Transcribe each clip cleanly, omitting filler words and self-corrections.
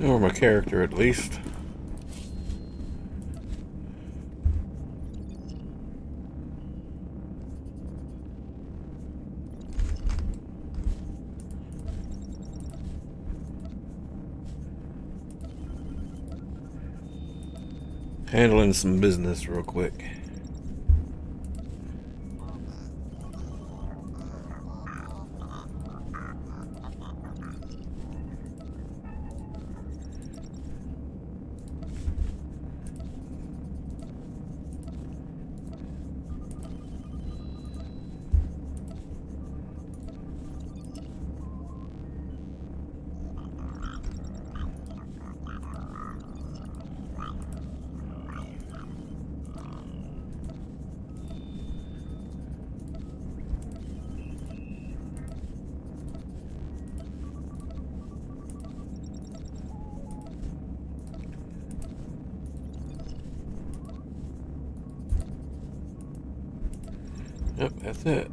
Or my character, at least. Handling some business real quick. Yep, that's it.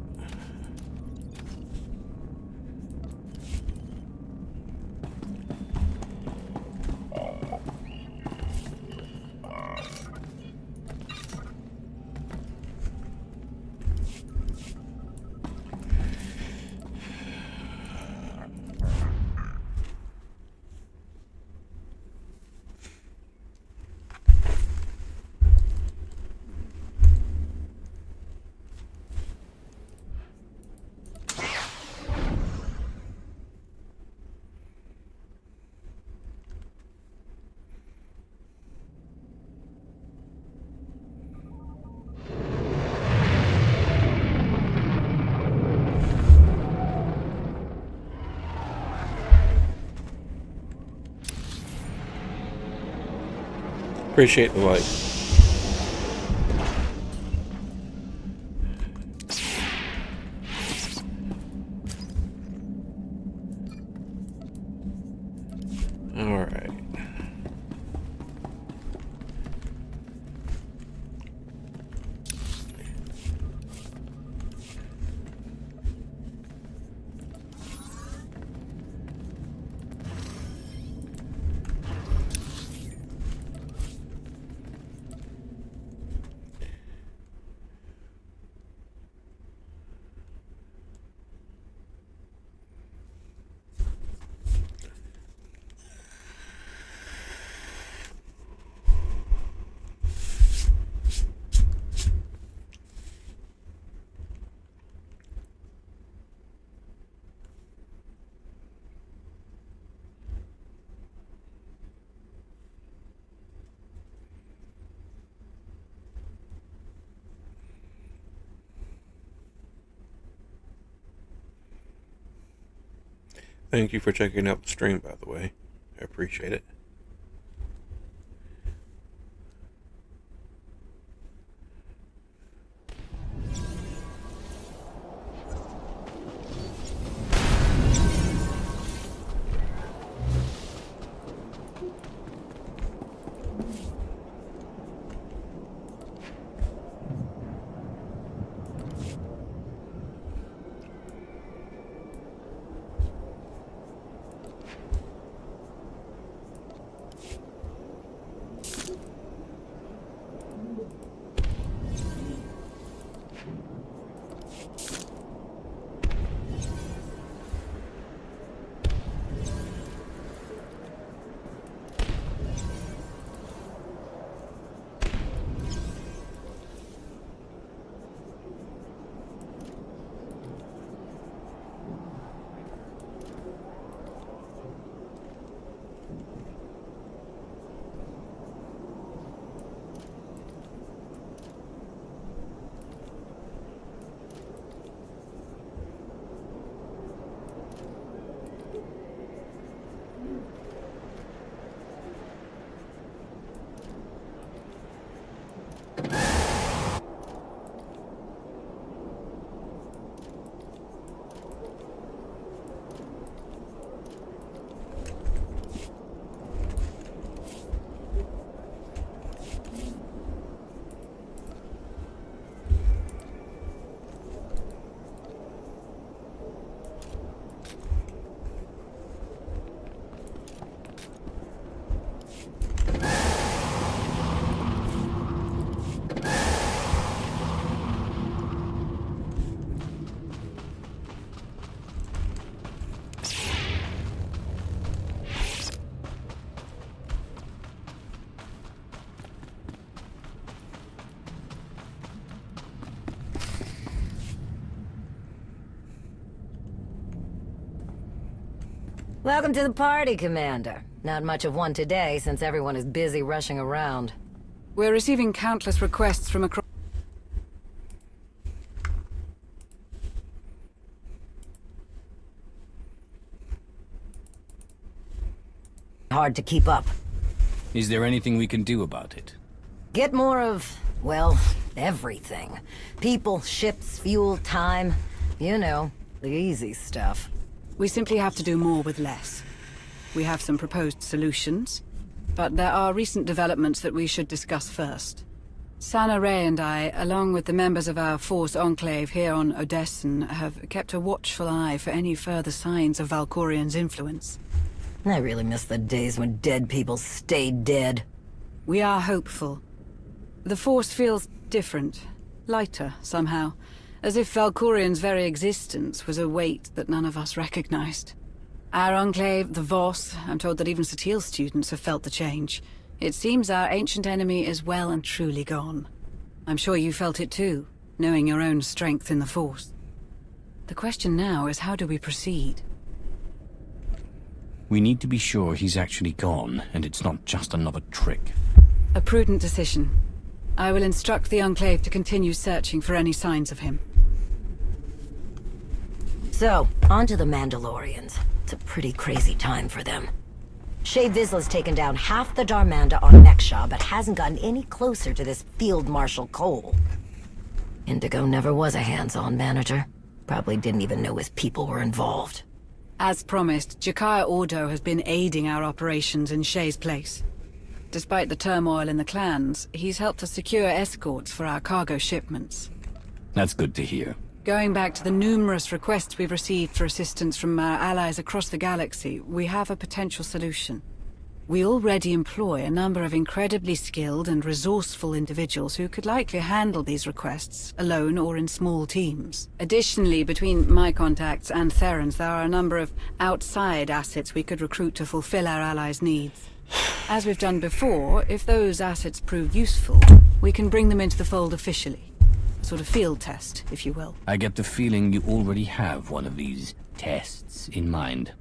Appreciate the light. Alright. Thank you for checking out the stream, by the way. I appreciate it. Welcome to the party, Commander. Not much of one today, since everyone is busy rushing around. We're receiving countless requests from across... Hard to keep up. Is there anything we can do about it? Get more of, well, everything. People, ships, fuel, time. You know, the easy stuff. We simply have to do more with less. We have some proposed solutions, but there are recent developments that we should discuss first. Sana Ray and I, along with the members of our Force Enclave here on Odessen, have kept a watchful eye for any further signs of Valkorian's influence. I really miss the days when dead people stayed dead. We are hopeful. The Force feels different, lighter somehow, as if Valkorian's very existence was a weight that none of us recognized. Our Enclave, the Voss, I'm told that even SWTOR students have felt the change. It seems our ancient enemy is well and truly gone. I'm sure you felt it too, knowing your own strength in the Force. The question now is, how do we proceed? We need to be sure he's actually gone, and it's not just another trick. A prudent decision. I will instruct the Enclave to continue searching for any signs of him. So, on to the Mandalorians. It's a pretty crazy time for them. Shae Vizsla's taken down half the Darmanda on Mekshah, but hasn't gotten any closer to this Field Marshal Cole. Indigo never was a hands-on manager. Probably didn't even know his people were involved. As promised, Jakaya Ordo has been aiding our operations in Shae's place. Despite the turmoil in the clans, he's helped us secure escorts for our cargo shipments. That's good to hear. Going back to the numerous requests we've received for assistance from our allies across the galaxy, we have a potential solution. We already employ a number of incredibly skilled and resourceful individuals who could likely handle these requests, alone or in small teams. Additionally, between my contacts and Theron's, there are a number of outside assets we could recruit to fulfill our allies' needs. As we've done before, if those assets prove useful, we can bring them into the fold officially. A sort of field test, if you will. I get the feeling you already have one of these tests in mind.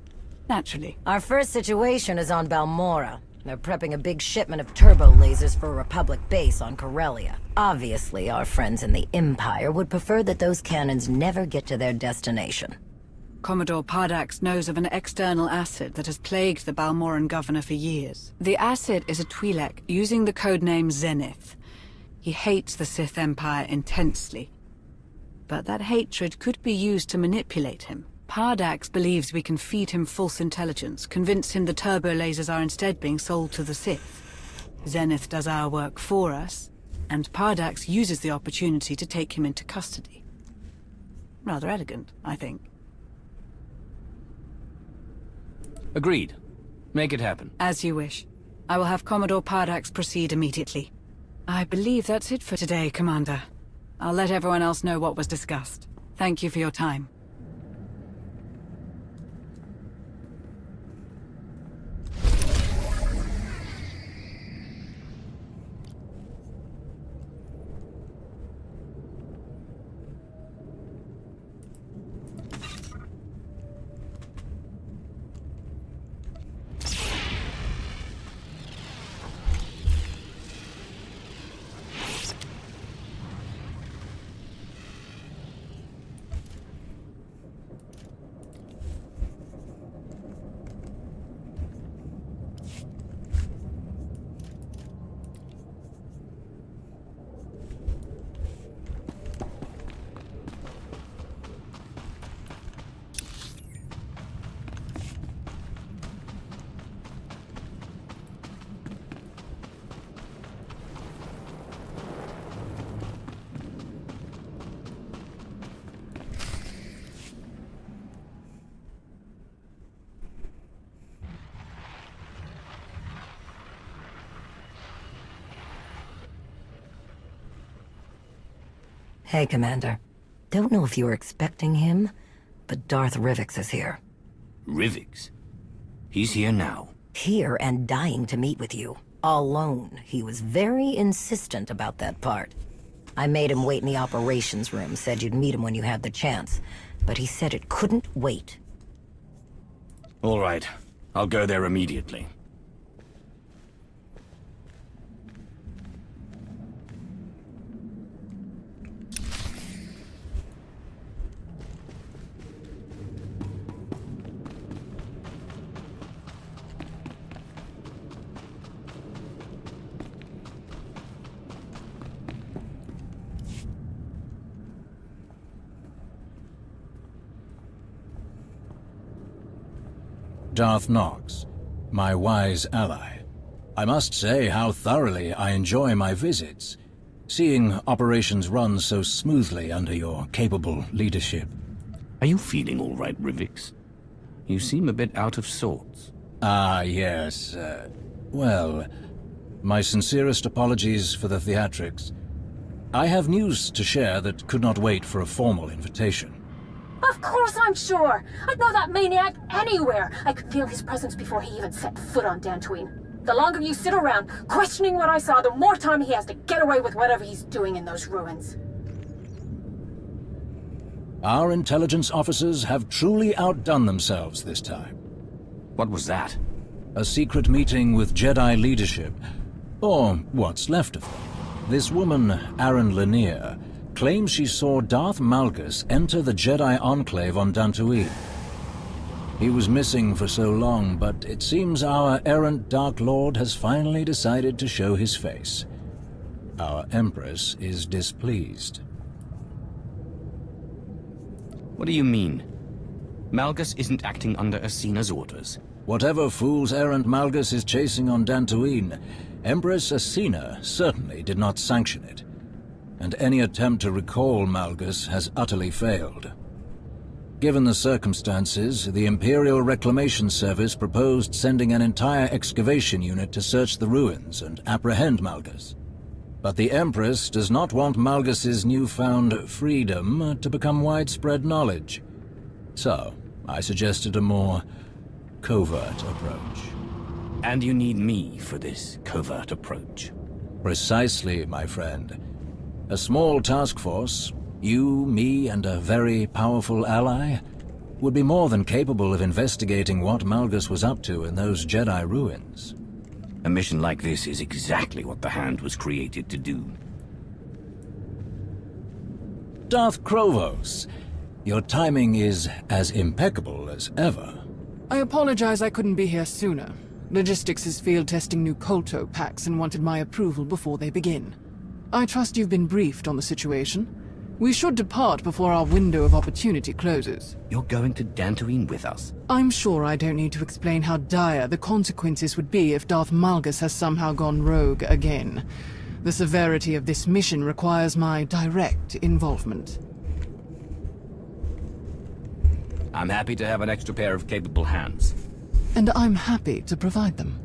Naturally. Our first situation is on Balmorra. They're prepping a big shipment of turbo lasers for a Republic base on Corellia. Obviously, our friends in the Empire would prefer that those cannons never get to their destination. Commodore Pardax knows of an external asset that has plagued the Balmoran governor for years. The asset is a Twi'lek using the codename Zenith. He hates the Sith Empire intensely. But that hatred could be used to manipulate him. Pardax believes we can feed him false intelligence, convince him the turbo lasers are instead being sold to the Sith. Zenith does our work for us, and Pardax uses the opportunity to take him into custody. Rather elegant, I think. Agreed. Make it happen. As you wish. I will have Commodore Pardax proceed immediately. I believe that's it for today, Commander. I'll let everyone else know what was discussed. Thank you for your time. Hey, Commander. Don't know if you were expecting him, but Darth Rivix is here. Rivix? He's here now. Here and dying to meet with you. Alone. He was very insistent about that part. I made him wait in the operations room, said you'd meet him when you had the chance. But he said it couldn't wait. All right. I'll go there immediately. Darth Nox, my wise ally. I must say how thoroughly I enjoy my visits, seeing operations run so smoothly under your capable leadership. Are you feeling all right, Rivix? You seem a bit out of sorts. Ah, yes. Well, my sincerest apologies for the theatrics. I have news to share that could not wait for a formal invitation. Of course I'm sure! I'd know that maniac anywhere! I could feel his presence before he even set foot on Dantooine. The longer you sit around, questioning what I saw, the more time he has to get away with whatever he's doing in those ruins. Our intelligence officers have truly outdone themselves this time. What was that? A secret meeting with Jedi leadership, or what's left of them. This woman, Aaron Lanier, claims she saw Darth Malgus enter the Jedi Enclave on Dantooine. He was missing for so long, but it seems our errant Dark Lord has finally decided to show his face. Our Empress is displeased. What do you mean? Malgus isn't acting under Asina's orders. Whatever fool's errand Malgus is chasing on Dantooine, Empress Asina certainly did not sanction it. And any attempt to recall Malgus has utterly failed. Given the circumstances, the Imperial Reclamation Service proposed sending an entire excavation unit to search the ruins and apprehend Malgus. But the Empress does not want Malgus's newfound freedom to become widespread knowledge. So, I suggested a more covert approach. And you need me for this covert approach. Precisely, my friend. A small task force, you, me, and a very powerful ally, would be more than capable of investigating what Malgus was up to in those Jedi ruins. A mission like this is exactly what the Hand was created to do. Darth Krovos, your timing is as impeccable as ever. I apologize I couldn't be here sooner. Logistics is field testing new Kolto packs and wanted my approval before they begin. I trust you've been briefed on the situation. We should depart before our window of opportunity closes. You're going to Dantooine with us? I'm sure I don't need to explain how dire the consequences would be if Darth Malgus has somehow gone rogue again. The severity of this mission requires my direct involvement. I'm happy to have an extra pair of capable hands. And I'm happy to provide them.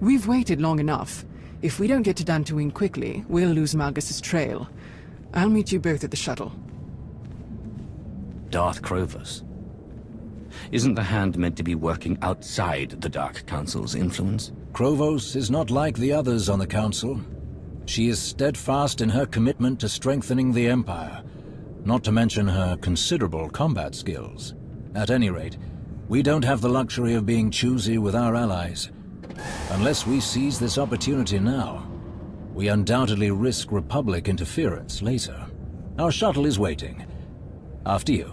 We've waited long enough. If we don't get to Dantooine quickly, we'll lose Malgus's trail. I'll meet you both at the shuttle. Darth Krovos. Isn't the Hand meant to be working outside the Dark Council's influence? Krovos is not like the others on the Council. She is steadfast in her commitment to strengthening the Empire, not to mention her considerable combat skills. At any rate, we don't have the luxury of being choosy with our allies. Unless we seize this opportunity now, we undoubtedly risk Republic interference later. Our shuttle is waiting. After you.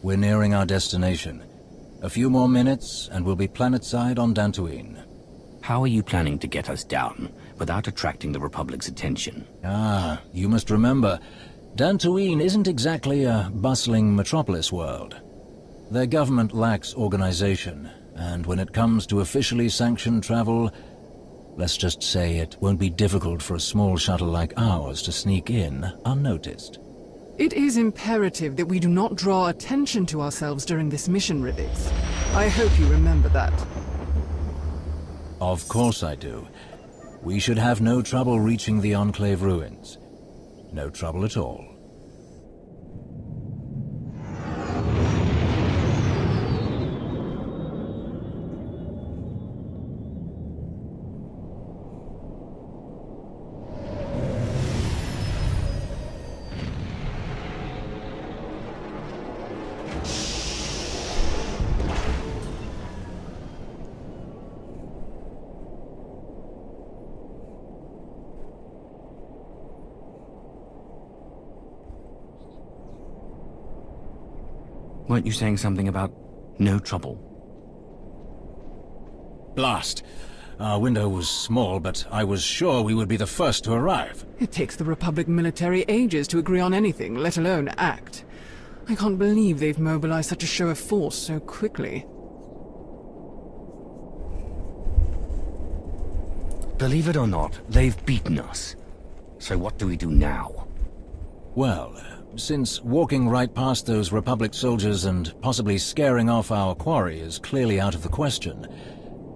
We're nearing our destination. A few more minutes, and we'll be planetside on Dantooine. How are you planning to get us down without attracting the Republic's attention? Ah, you must remember, Dantooine isn't exactly a bustling metropolis world. Their government lacks organization, And when it comes to officially sanctioned travel, let's just say it won't be difficult for a small shuttle like ours to sneak in unnoticed. It is imperative that we do not draw attention to ourselves during this mission, Rivix. I hope you remember that. Of course I do. We should have no trouble reaching the Enclave ruins. No trouble at all. Weren't you saying something about no trouble? Blast! Our window was small, but I was sure we would be the first to arrive. It takes the Republic military ages to agree on anything, let alone act. I can't believe they've mobilized such a show of force so quickly. Believe it or not, they've beaten us. So what do we do now? Well, since walking right past those Republic soldiers and possibly scaring off our quarry is clearly out of the question,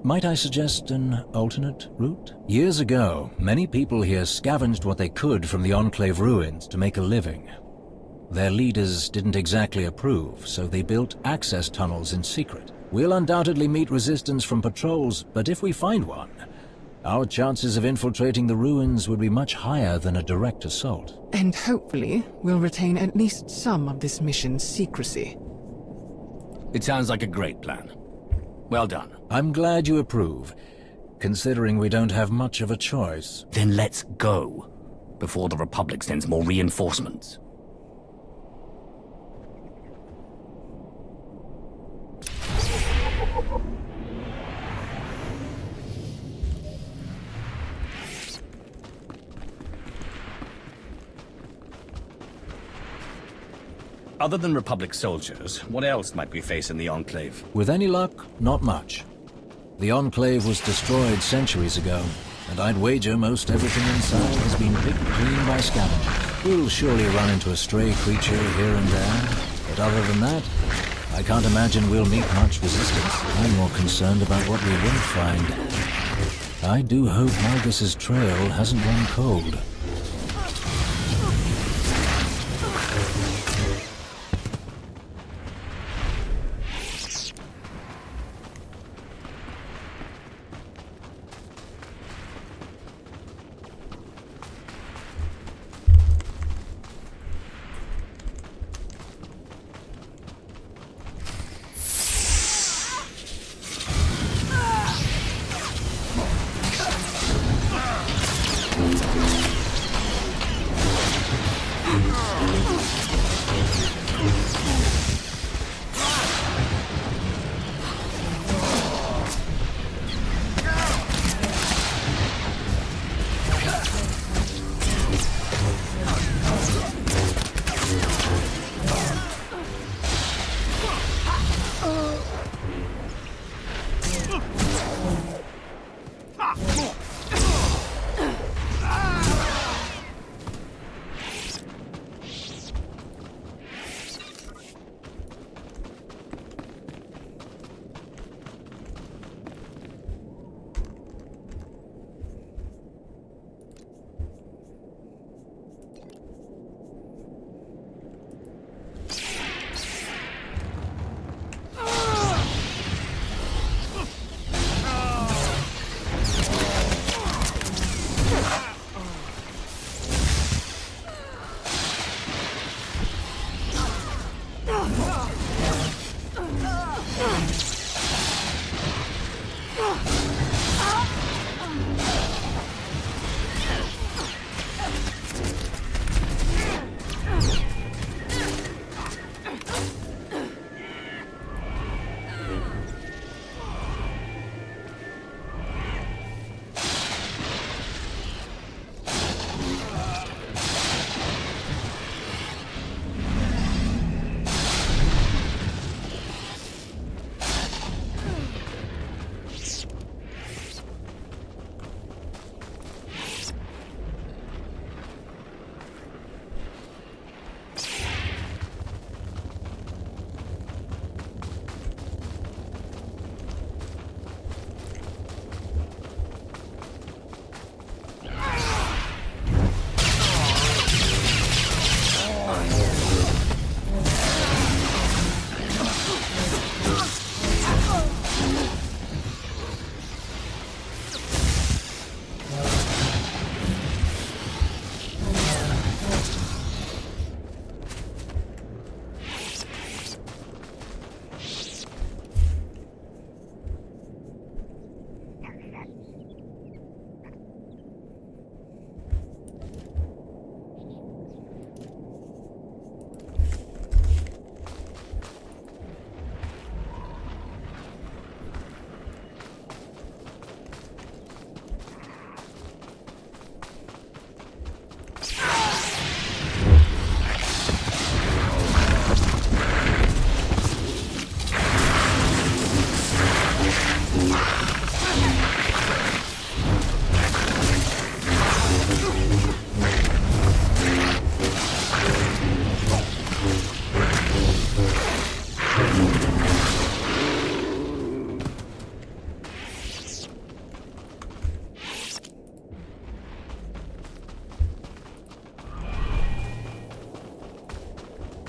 might I suggest an alternate route? Years ago, many people here scavenged what they could from the Enclave ruins to make a living. Their leaders didn't exactly approve, so they built access tunnels in secret. We'll undoubtedly meet resistance from patrols, but if we find one, our chances of infiltrating the ruins would be much higher than a direct assault. And hopefully, we'll retain at least some of this mission's secrecy. It sounds like a great plan. Well done. I'm glad you approve, considering we don't have much of a choice. Then let's go, before the Republic sends more reinforcements. Other than Republic soldiers, what else might we face in the Enclave? With any luck, not much. The Enclave was destroyed centuries ago, and I'd wager most everything inside has been picked clean by scavengers. We'll surely run into a stray creature here and there, but other than that, I can't imagine we'll meet much resistance. I'm more concerned about what we won't find. I do hope Malgus's trail hasn't run cold.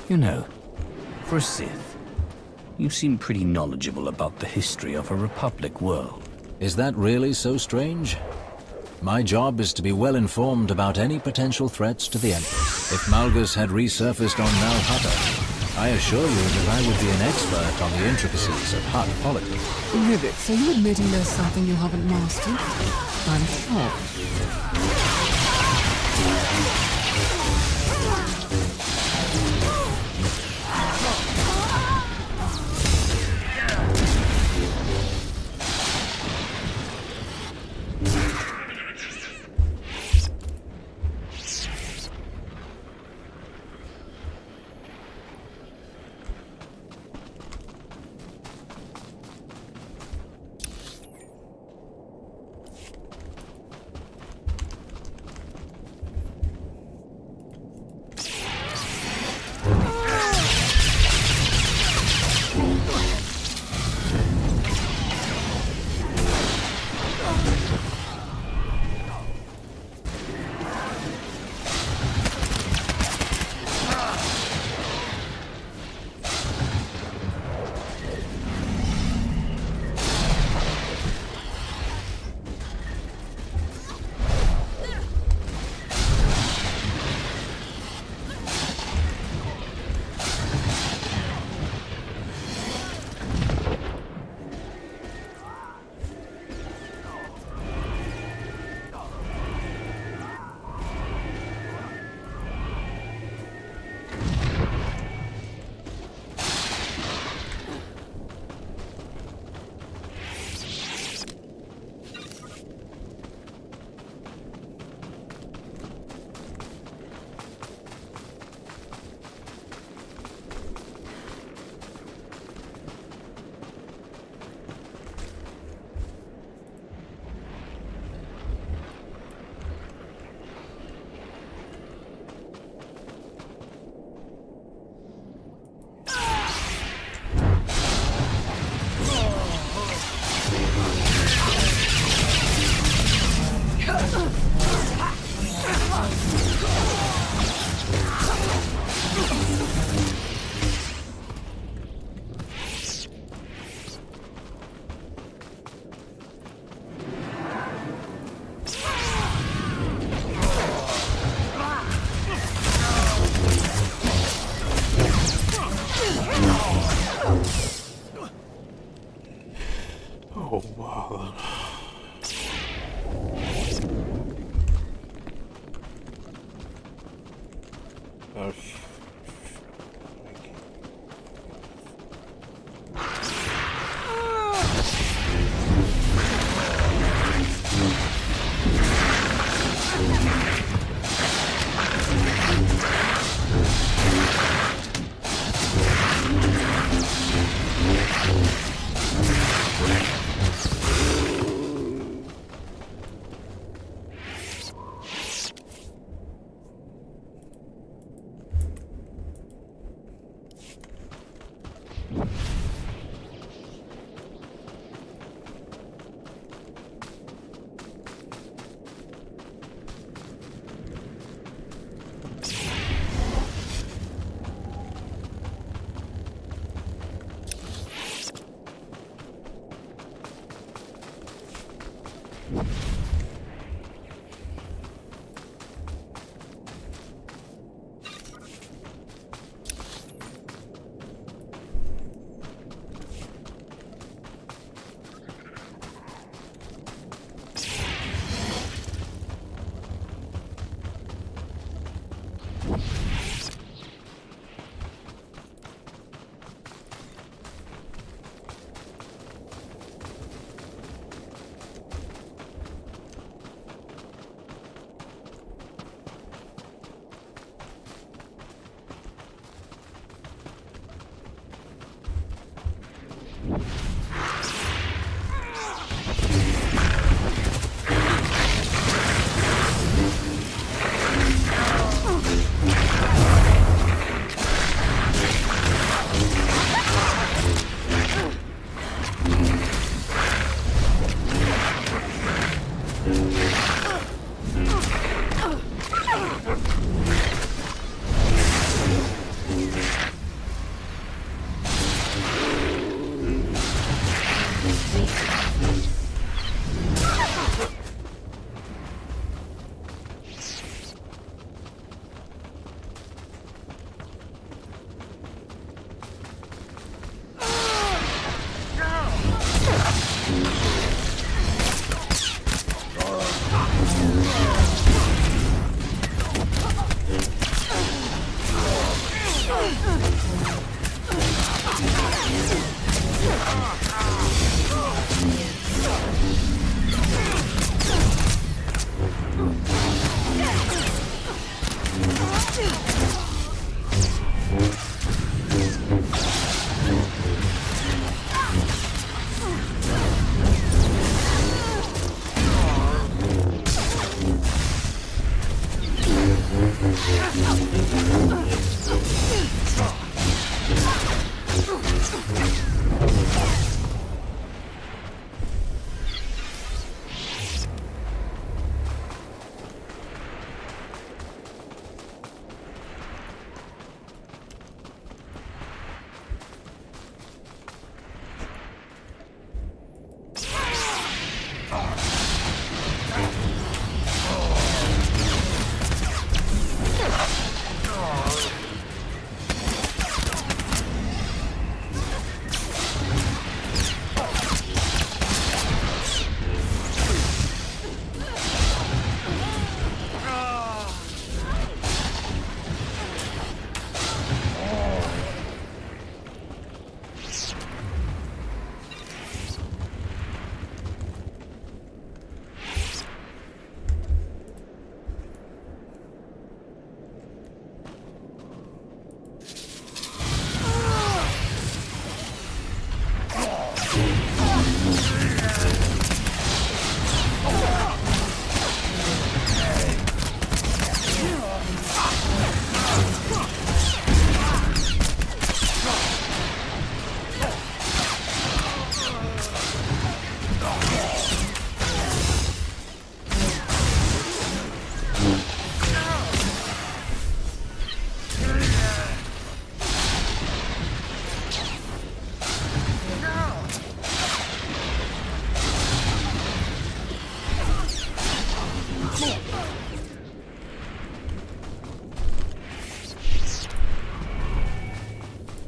You know, for a Sith, you seem pretty knowledgeable about the history of a Republic world. Is that really so strange? My job is to be well informed about any potential threats to the Empress. If Malgus had resurfaced on Nal Hutta, I assure you that I would be an expert on the intricacies of Hutt politics. Rivets, are you admitting there's something you haven't mastered? I'm shocked. Oh, wow. Oh,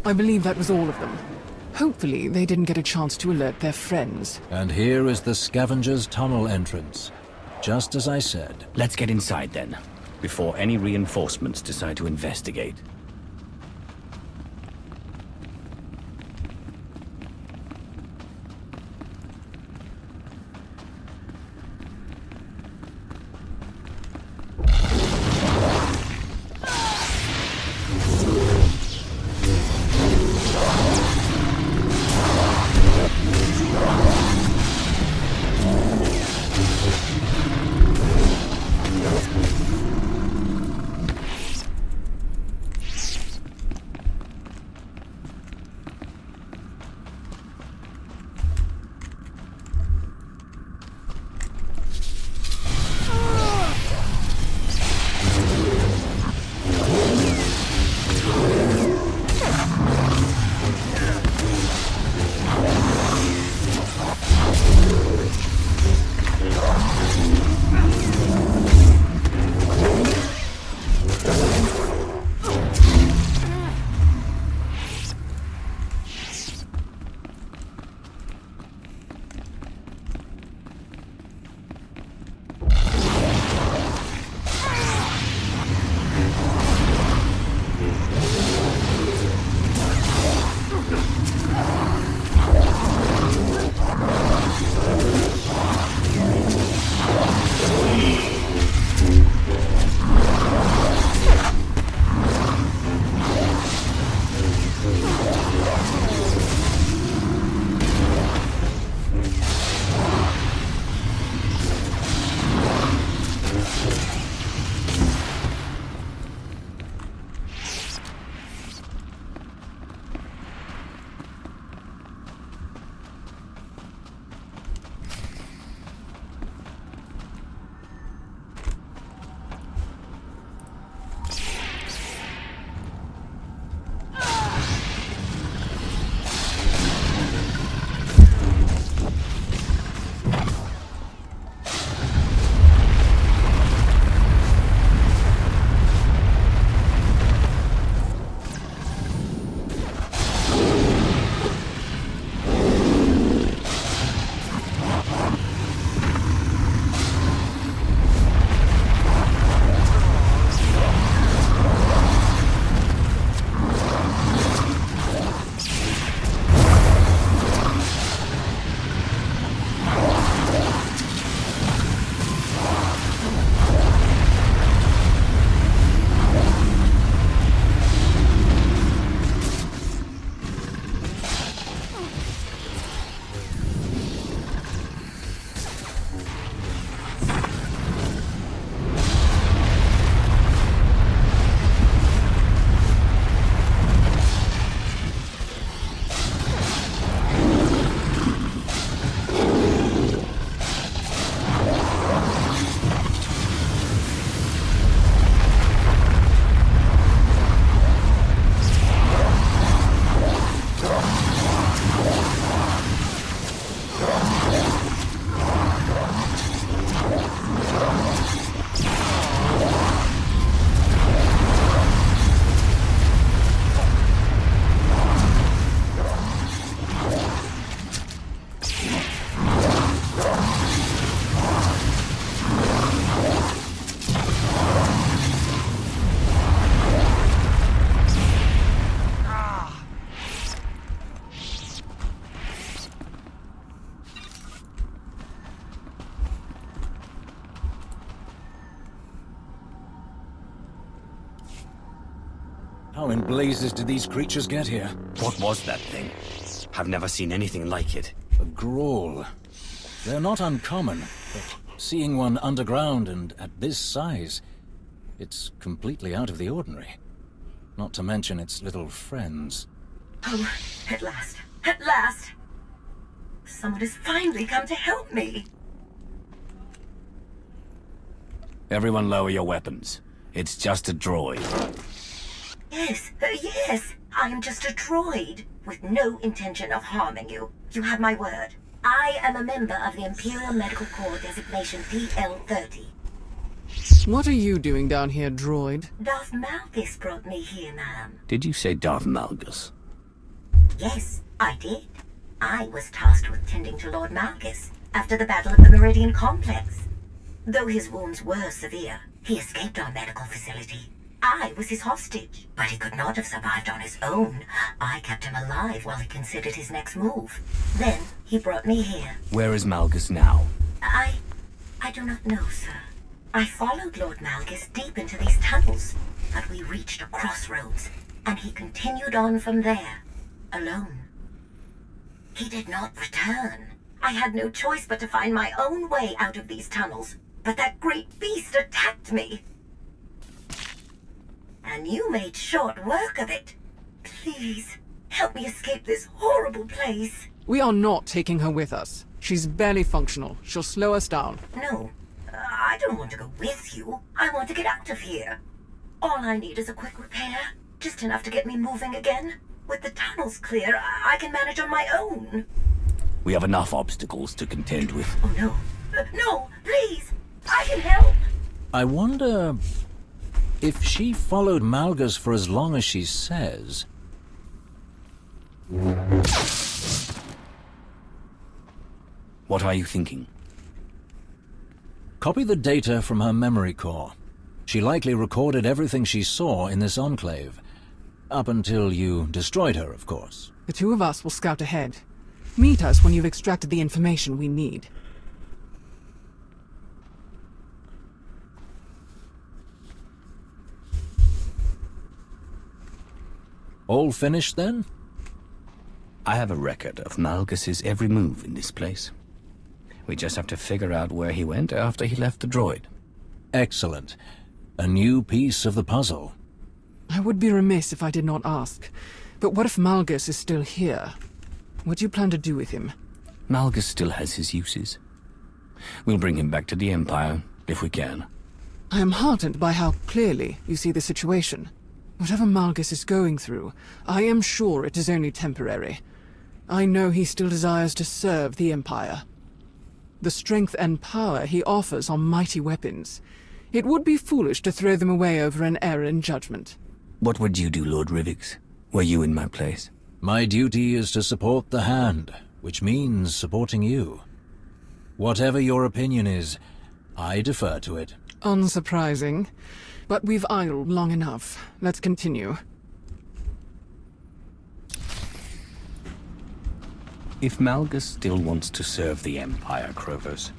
I believe that was all of them. Hopefully, they didn't get a chance to alert their friends. And here is the scavenger's tunnel entrance. Just as I said. Let's get inside then, before any reinforcements decide to investigate. How in blazes did these creatures get here? What was that thing? I've never seen anything like it. A Grawl. They're not uncommon, but seeing one underground and at this size, it's completely out of the ordinary. Not to mention its little friends. Oh, at last. At last! Someone has finally come to help me! Everyone lower your weapons. It's just a droid. Yes, yes! I am just a droid, with no intention of harming you. You have my word. I am a member of the Imperial Medical Corps designation PL-30. What are you doing down here, droid? Darth Malgus brought me here, ma'am. Did you say Darth Malgus? Yes, I did. I was tasked with tending to Lord Malgus after the Battle of the Meridian Complex. Though his wounds were severe, he escaped our medical facility. I was his hostage, but he could not have survived on his own. I kept him alive while he considered his next move. Then he brought me here. Where is Malgus now? I do not know, sir. I followed Lord Malgus deep into these tunnels, but we reached a crossroads, and he continued on from there, alone. He did not return. I had no choice but to find my own way out of these tunnels, but that great beast attacked me. And you made short work of it. Please, help me escape this horrible place. We are not taking her with us. She's barely functional. She'll slow us down. No, I don't want to go with you. I want to get out of here. All I need is a quick repair, just enough to get me moving again. With the tunnels clear, I can manage on my own. We have enough obstacles to contend with. Oh no. No, please! I can help! I wonder if she followed Malgus for as long as she says. What are you thinking? Copy the data from her memory core. She likely recorded everything she saw in this enclave. Up until you destroyed her, of course. The two of us will scout ahead. Meet us when you've extracted the information we need. All finished, then? I have a record of Malgus's every move in this place. We just have to figure out where he went after he left the droid. Excellent. A new piece of the puzzle. I would be remiss if I did not ask. But what if Malgus is still here? What do you plan to do with him? Malgus still has his uses. We'll bring him back to the Empire, if we can. I am heartened by how clearly you see the situation. Whatever Malgus is going through, I am sure it is only temporary. I know he still desires to serve the Empire. The strength and power he offers are mighty weapons. It would be foolish to throw them away over an error in judgment. What would you do, Lord Rivix, were you in my place? My duty is to support the Hand, which means supporting you. Whatever your opinion is, I defer to it. Unsurprising. But we've idled long enough. Let's continue. If Malgus still wants to serve the Empire, Krovos,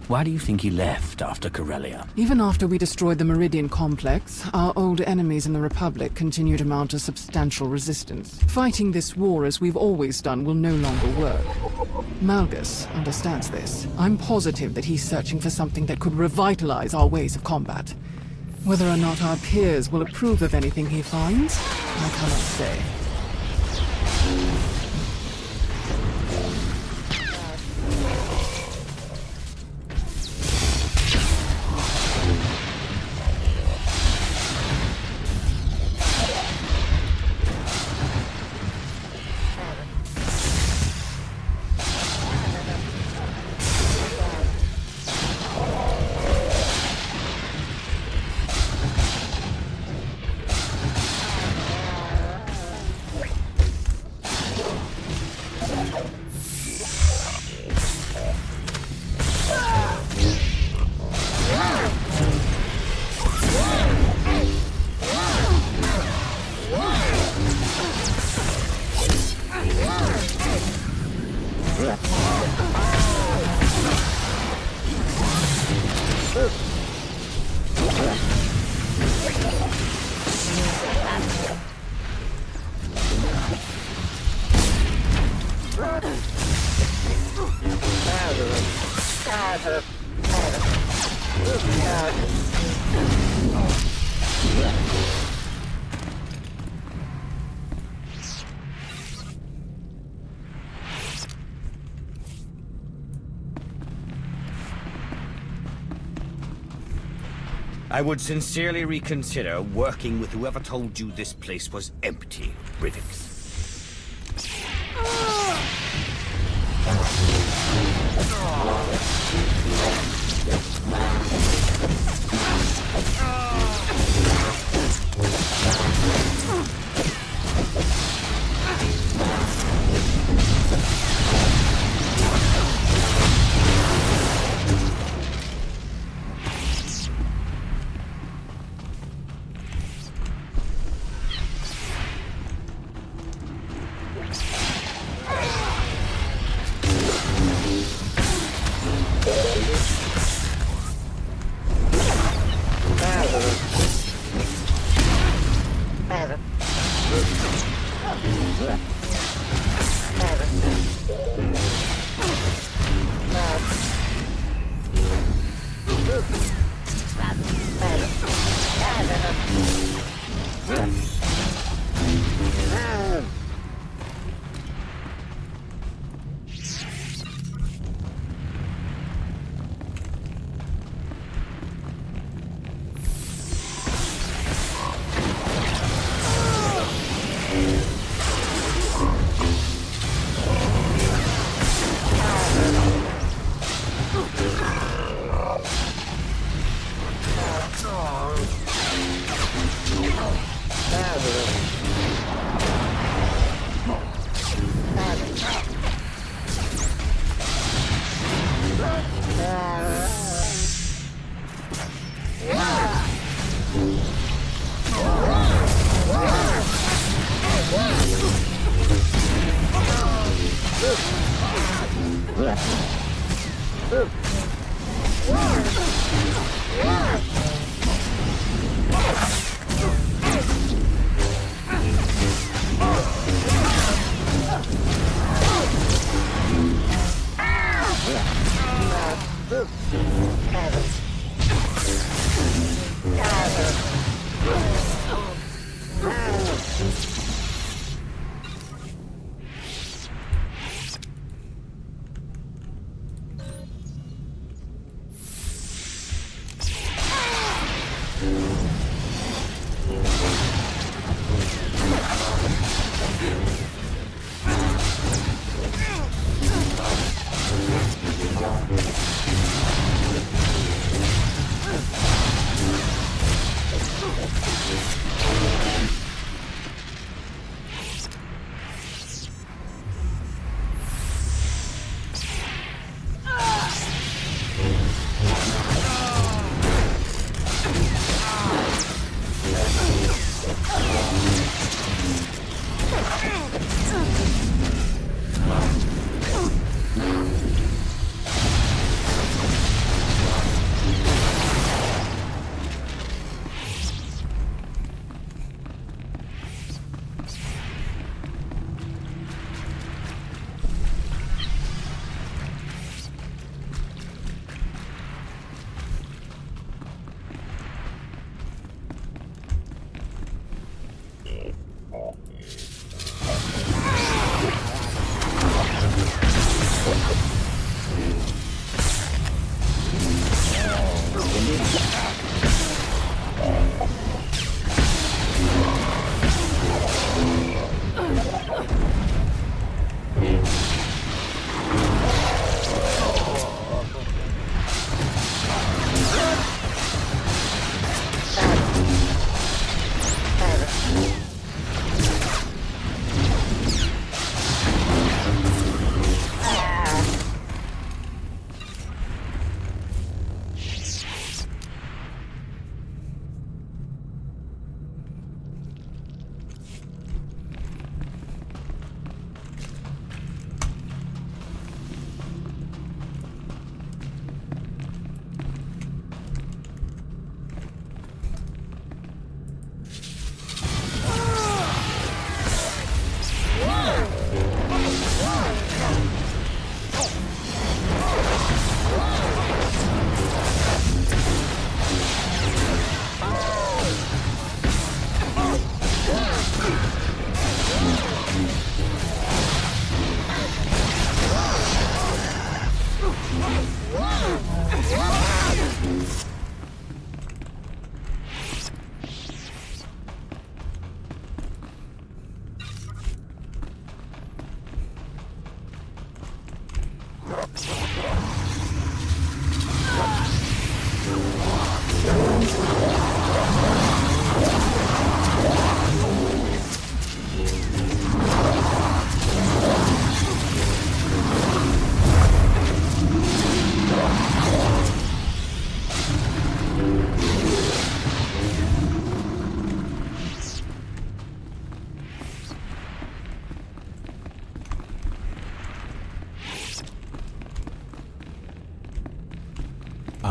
why do you think he left after Corellia? Even after we destroyed the Meridian Complex, our old enemies in the Republic continue to mount a substantial resistance. Fighting this war as we've always done will no longer work. Malgus understands this. I'm positive that he's searching for something that could revitalize our ways of combat. Whether or not our peers will approve of anything he finds, I cannot say. I would sincerely reconsider working with whoever told you this place was empty, Rivix.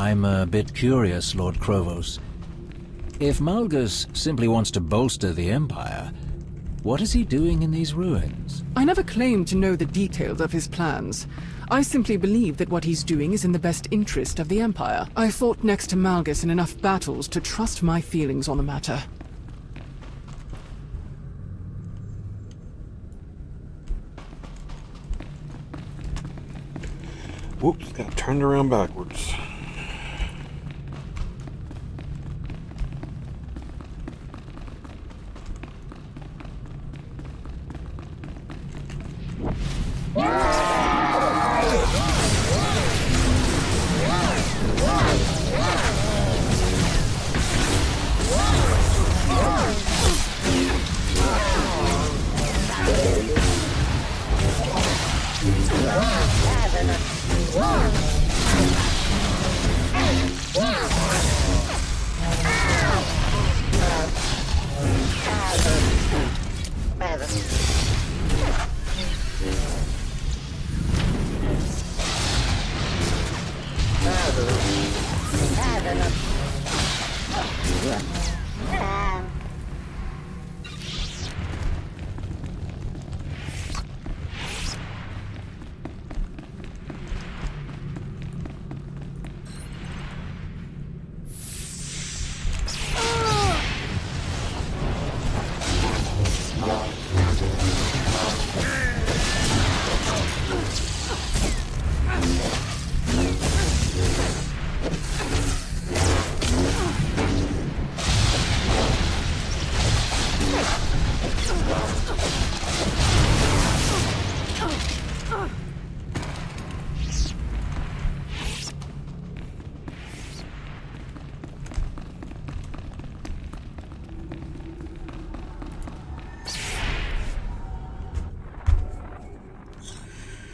I'm a bit curious, Lord Krovos. If Malgus simply wants to bolster the Empire, what is he doing in these ruins? I never claimed to know the details of his plans. I simply believe that what he's doing is in the best interest of the Empire. I fought next to Malgus in enough battles to trust my feelings on the matter. Whoops, got turned around backwards.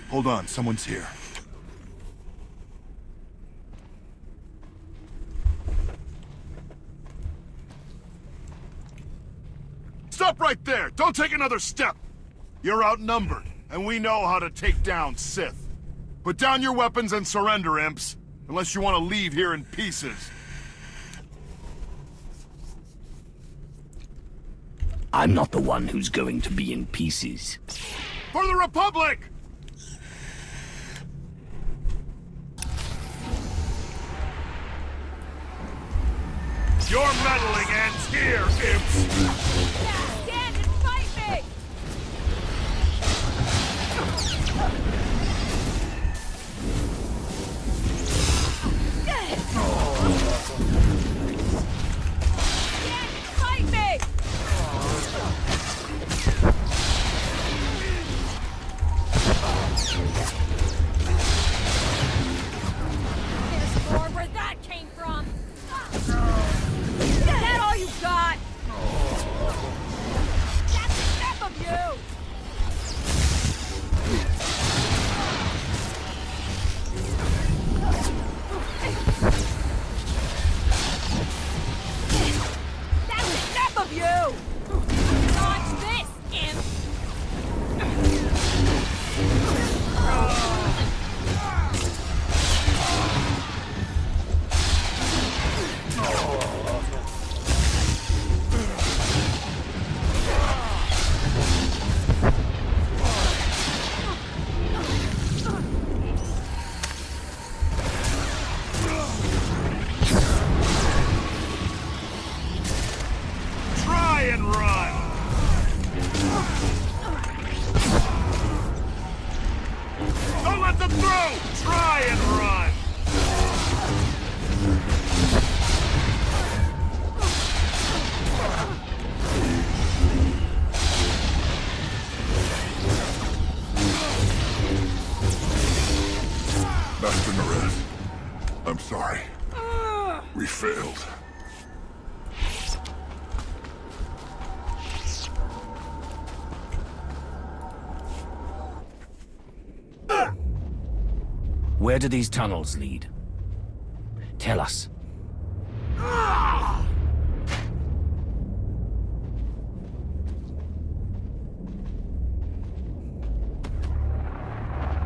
Hold on, someone's here. Stop right there! Don't take another step! You're outnumbered, and we know how to take down Sith. Put down your weapons and surrender, imps, unless you want to leave here in pieces. I'm not the one who's going to be in pieces. For the Republic! Your meddling ends here, imps! Stand and fight me! Stand and fight me! There's more where that came from! Is that all you got? That's enough of you! That's enough of you! Dodge this, imp! Try and run! Don't let them through! Try and run! Master Nareth, I'm sorry. We failed. Where do these tunnels lead? Tell us.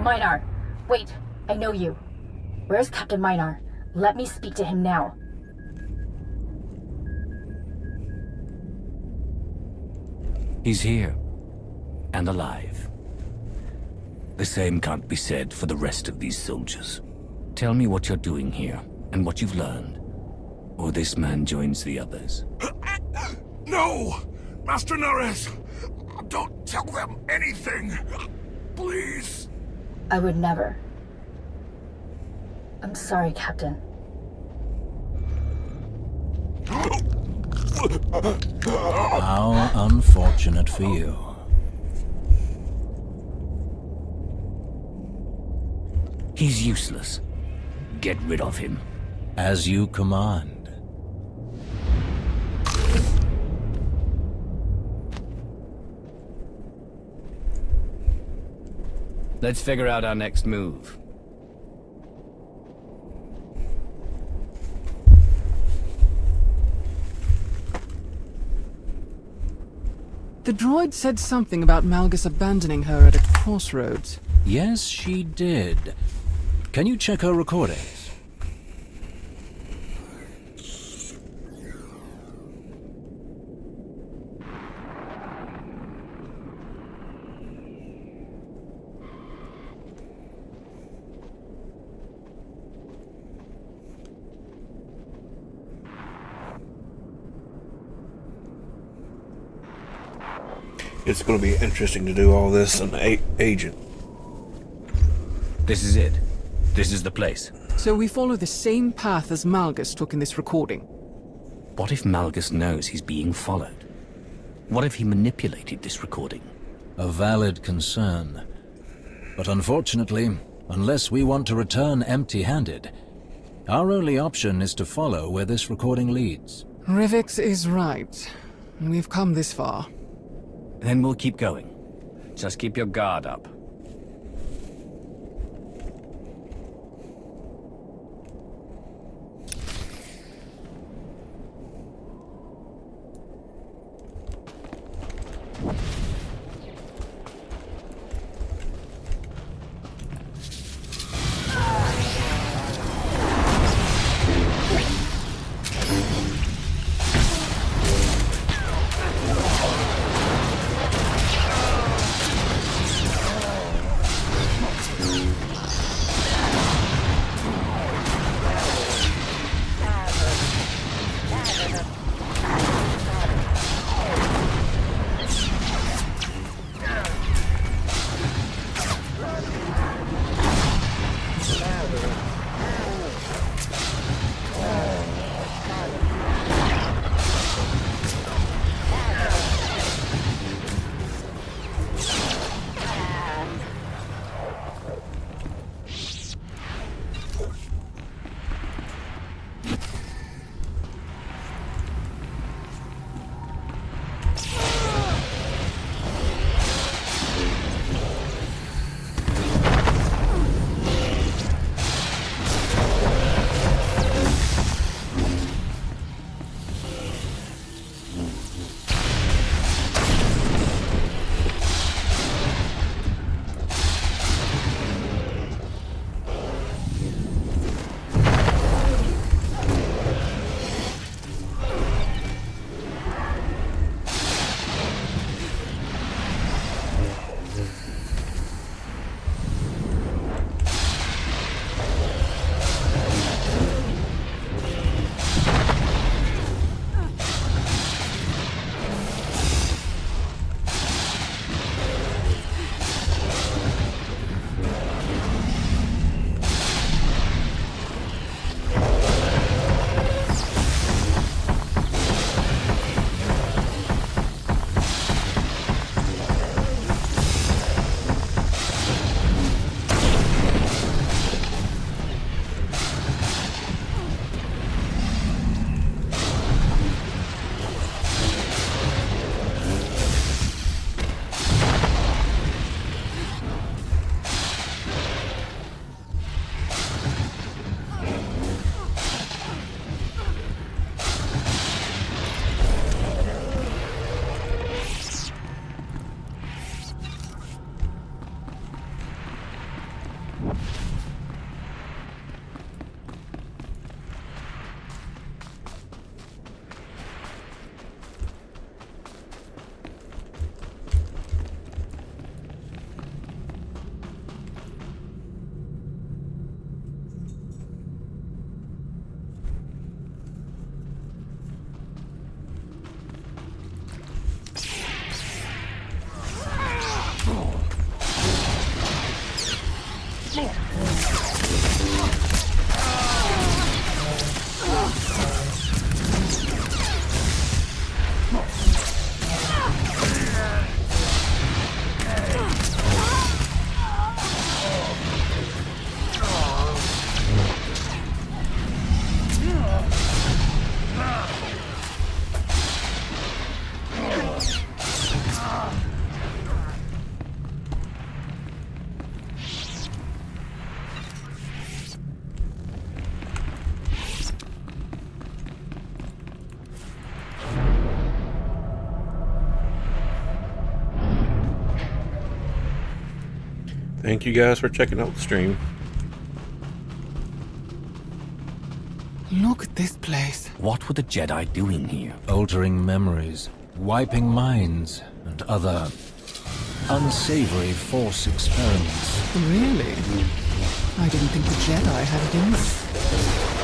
Minar, wait, I know you. Where's Captain Minar? Let me speak to him now. He's here. And alive. The same can't be said for the rest of these soldiers. Tell me what you're doing here, and what you've learned. Or this man joins the others. No! Master Nares! Don't tell them anything! Please! I would never. I'm sorry, Captain. How unfortunate for you. He's useless. Get rid of him. As you command. Let's figure out our next move. The droid said something about Malgus abandoning her at a crossroads. Yes, she did. Can you check her recordings? It's going to be interesting to do all this in Agent. This is it. This is the place. So we follow the same path as Malgus took in this recording. What if Malgus knows he's being followed? What if he manipulated this recording? A valid concern. But unfortunately, unless we want to return empty-handed, our only option is to follow where this recording leads. Rivix is right. We've come this far. Then we'll keep going. Just keep your guard up. Thank you guys for checking out the stream. Look at this place. What were the Jedi doing here? Altering memories, wiping minds, and other unsavory Force experiments. Really? I didn't think the Jedi had it in them.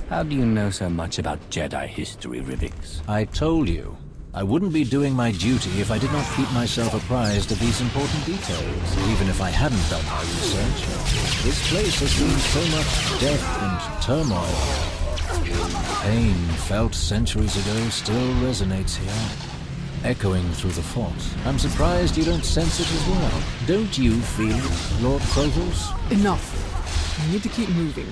How do you know so much about Jedi history, Rivix? I told you, I wouldn't be doing my duty if I did not keep myself apprised of these important details, even if I hadn't done my research. This place has seen so much death and turmoil. Pain felt centuries ago still resonates here, echoing through the Force. I'm surprised you don't sense it as well. Don't you feel it, Lord Provost? Enough. I need to keep moving.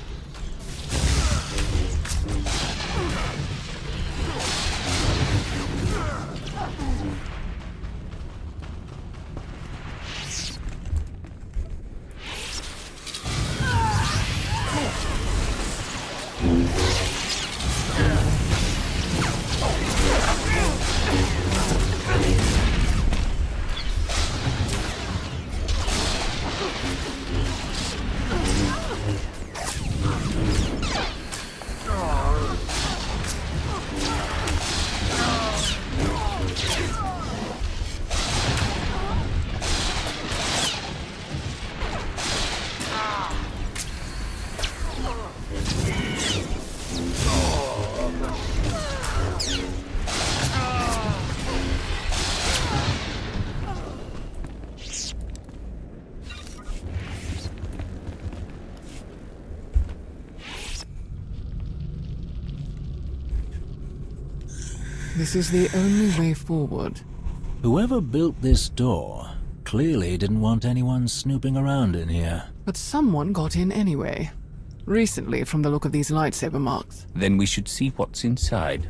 This is the only way forward. Whoever built this door clearly didn't want anyone snooping around in here. But someone got in anyway. Recently, from the look of these lightsaber marks. Then we should see what's inside.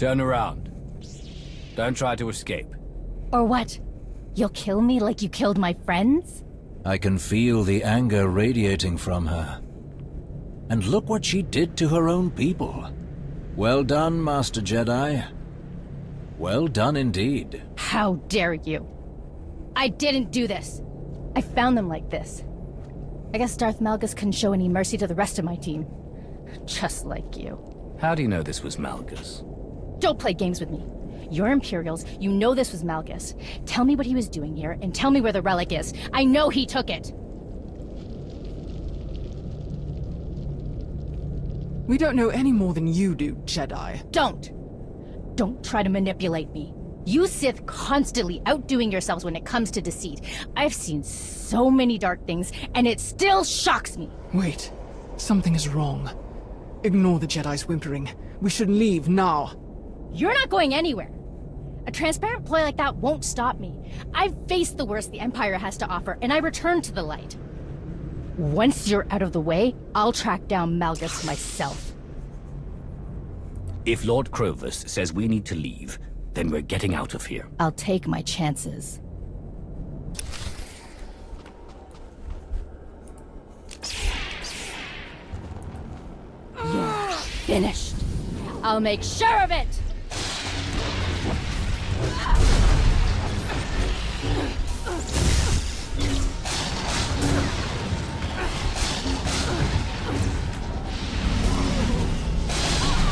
Turn around. Don't try to escape. Or what? You'll kill me like you killed my friends? I can feel the anger radiating from her. And look what she did to her own people. Well done, Master Jedi. Well done indeed. How dare you? I didn't do this. I found them like this. I guess Darth Malgus couldn't show any mercy to the rest of my team. Just like you. How do you know this was Malgus? Don't play games with me. You're Imperials, you know this was Malgus. Tell me what he was doing here, and tell me where the relic is. I know he took it! We don't know any more than you do, Jedi. Don't try to manipulate me. You Sith constantly outdoing yourselves when it comes to deceit. I've seen so many dark things, and it still shocks me. Wait. Something is wrong. Ignore the Jedi's whimpering. We should leave now. You're not going anywhere. A transparent ploy like that won't stop me. I've faced the worst the Empire has to offer, and I return to the light. Once you're out of the way, I'll track down Malgus myself. If Lord Crovus says we need to leave, then we're getting out of here. I'll take my chances. You're finished. I'll make sure of it!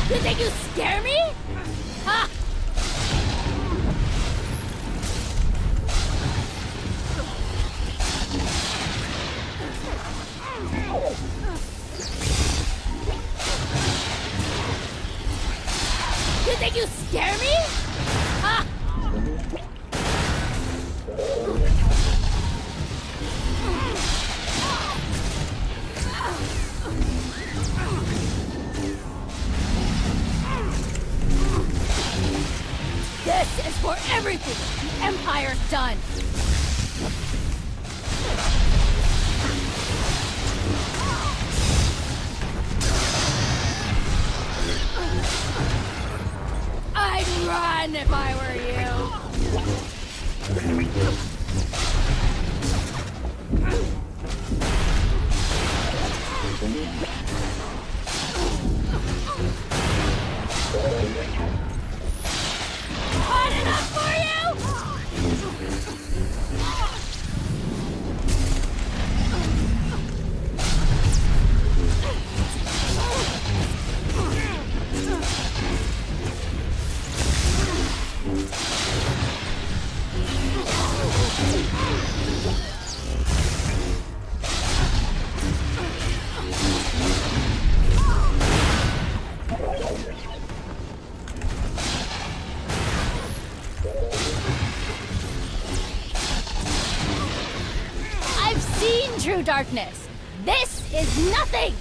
You think you scare me? Ha! You think you scare me? Ha! This is for everything the Empire's done! I'd run if I were you! Hot enough for you? I've seen true darkness. This is nothing!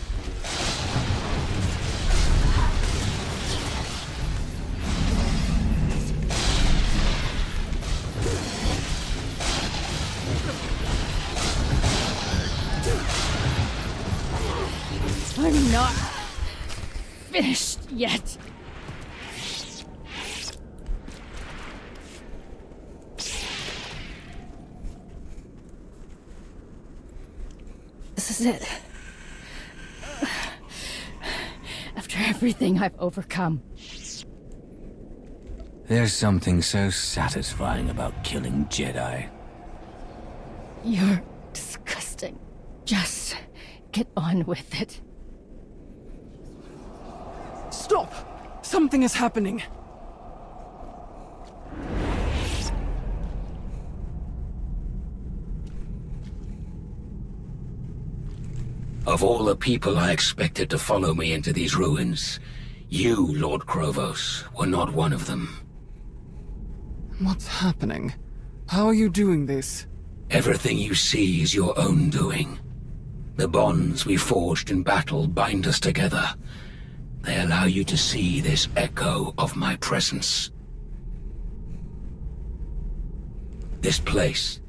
I'm not finished yet. This is it. After everything I've overcome. There's something so satisfying about killing Jedi. You're disgusting. Just get on with it. Stop! Something is happening. Of all the people I expected to follow me into these ruins, you, Lord Crovos, were not one of them. What's happening? How are you doing this? Everything you see is your own doing. The bonds we forged in battle bind us together. They allow you to see this echo of my presence. This place,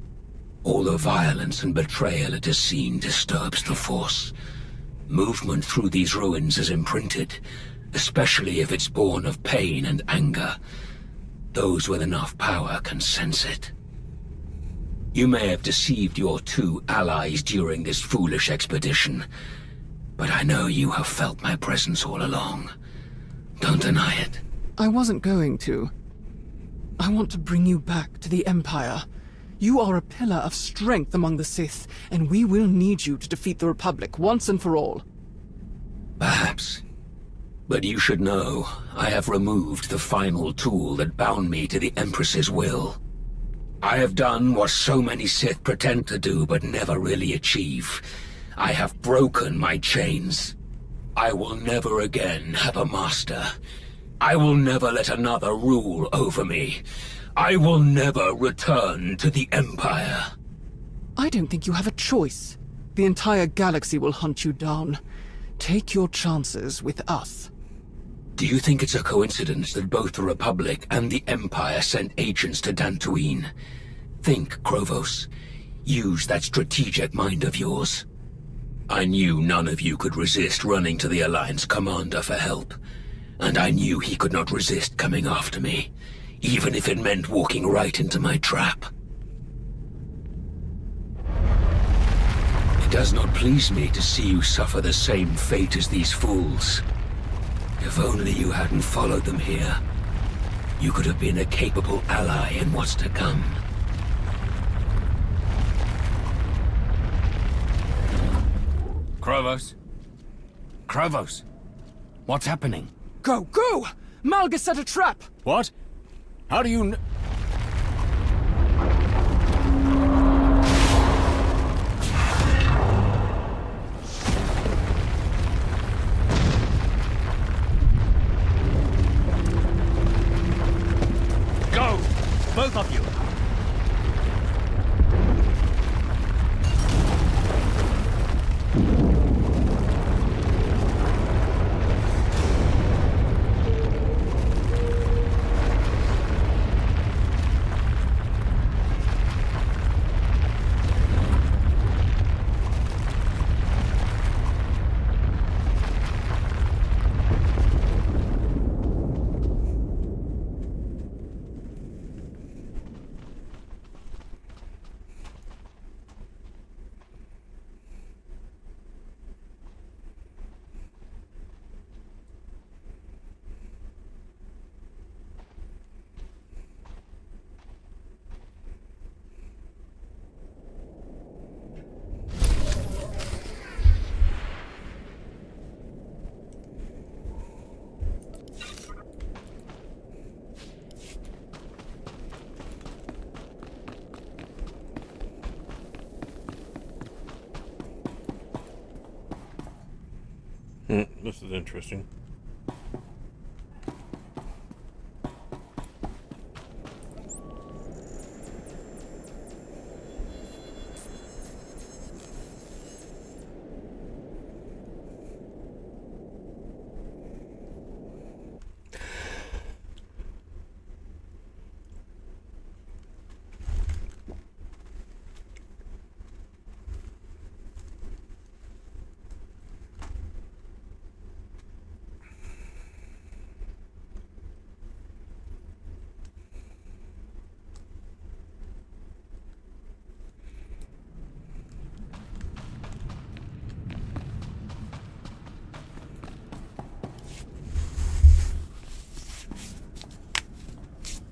all the violence and betrayal it has seen disturbs the Force. Movement through these ruins is imprinted, especially if it's born of pain and anger. Those with enough power can sense it. You may have deceived your two allies during this foolish expedition, but I know you have felt my presence all along. Don't deny it. I wasn't going to. I want to bring you back to the Empire. You are a pillar of strength among the Sith, and we will need you to defeat the Republic once and for all. Perhaps. But you should know, I have removed the final tool that bound me to the Empress's will. I have done what so many Sith pretend to do but never really achieve. I have broken my chains. I will never again have a master. I will never let another rule over me. I will never return to the Empire. I don't think you have a choice. The entire galaxy will hunt you down. Take your chances with us. Do you think it's a coincidence that both the Republic and the Empire sent agents to Dantooine? Think, Krovos. Use that strategic mind of yours. I knew none of you could resist running to the Alliance commander for help. And I knew he could not resist coming after me, even if it meant walking right into my trap. It does not please me to see you suffer the same fate as these fools. If only you hadn't followed them here, you could have been a capable ally in what's to come. Krovos? Krovos? What's happening? Go, go! Malgus set a trap! What? How do you Go! Both of you! This is interesting.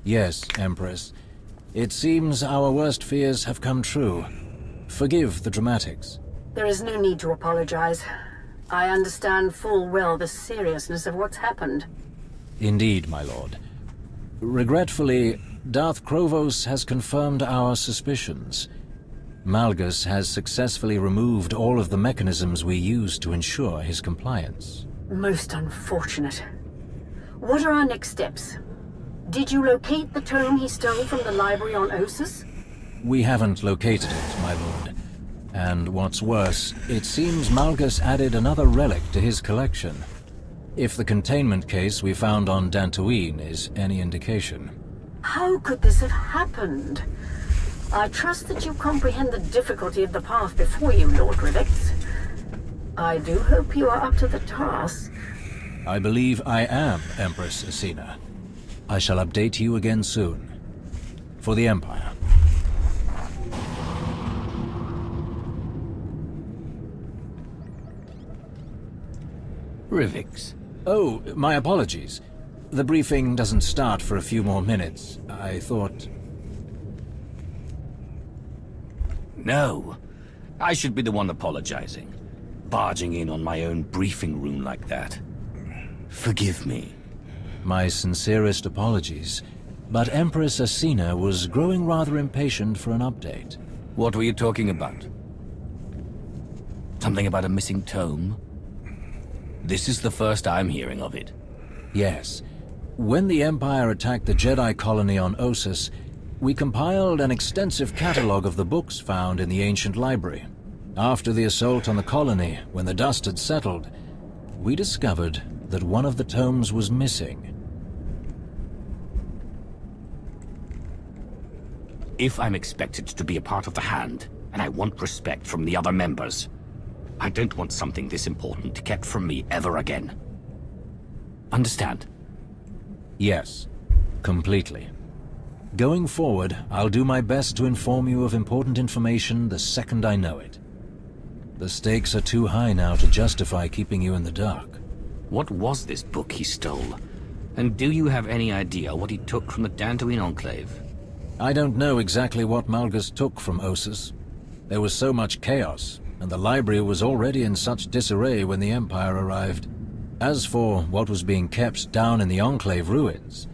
Yes, Empress. It seems our worst fears have come true. Forgive the dramatics. There is no need to apologize. I understand full well the seriousness of what's happened. Indeed, my lord. Regretfully, Darth Krovos has confirmed our suspicions. Malgus has successfully removed all of the mechanisms we use to ensure his compliance. Most unfortunate. What are our next steps? Did you locate the tome he stole from the library on Ossus? We haven't located it, my lord. And what's worse, it seems Malgus added another relic to his collection. If the containment case we found on Dantooine is any indication. How could this have happened? I trust that you comprehend the difficulty of the path before you, Lord Rivix. I do hope you are up to the task. I believe I am, Empress Asina. I shall update you again soon. For the Empire. Rivix, Oh, my apologies. The briefing doesn't start for a few more minutes. I thought... No. I should be the one apologizing. Barging in on my own briefing room like that. Forgive me. My sincerest apologies. But Empress Asina was growing rather impatient for an update. What were you talking about? Something about a missing tome? This is the first I'm hearing of it. Yes. When the Empire attacked the Jedi colony on Ossus, we compiled an extensive catalogue of the books found in the ancient library. After the assault on the colony, when the dust had settled, we discovered that one of the tomes was missing. If I'm expected to be a part of the Hand, and I want respect from the other members, I don't want something this important kept from me ever again. Understand? Yes, completely. Going forward, I'll do my best to inform you of important information the second I know it. The stakes are too high now to justify keeping you in the dark. What was this book he stole? And do you have any idea what he took from the Dantooine Enclave? I don't know exactly what Malgus took from Ossus. There was so much chaos, and the library was already in such disarray when the Empire arrived. As for what was being kept down in the Enclave ruins,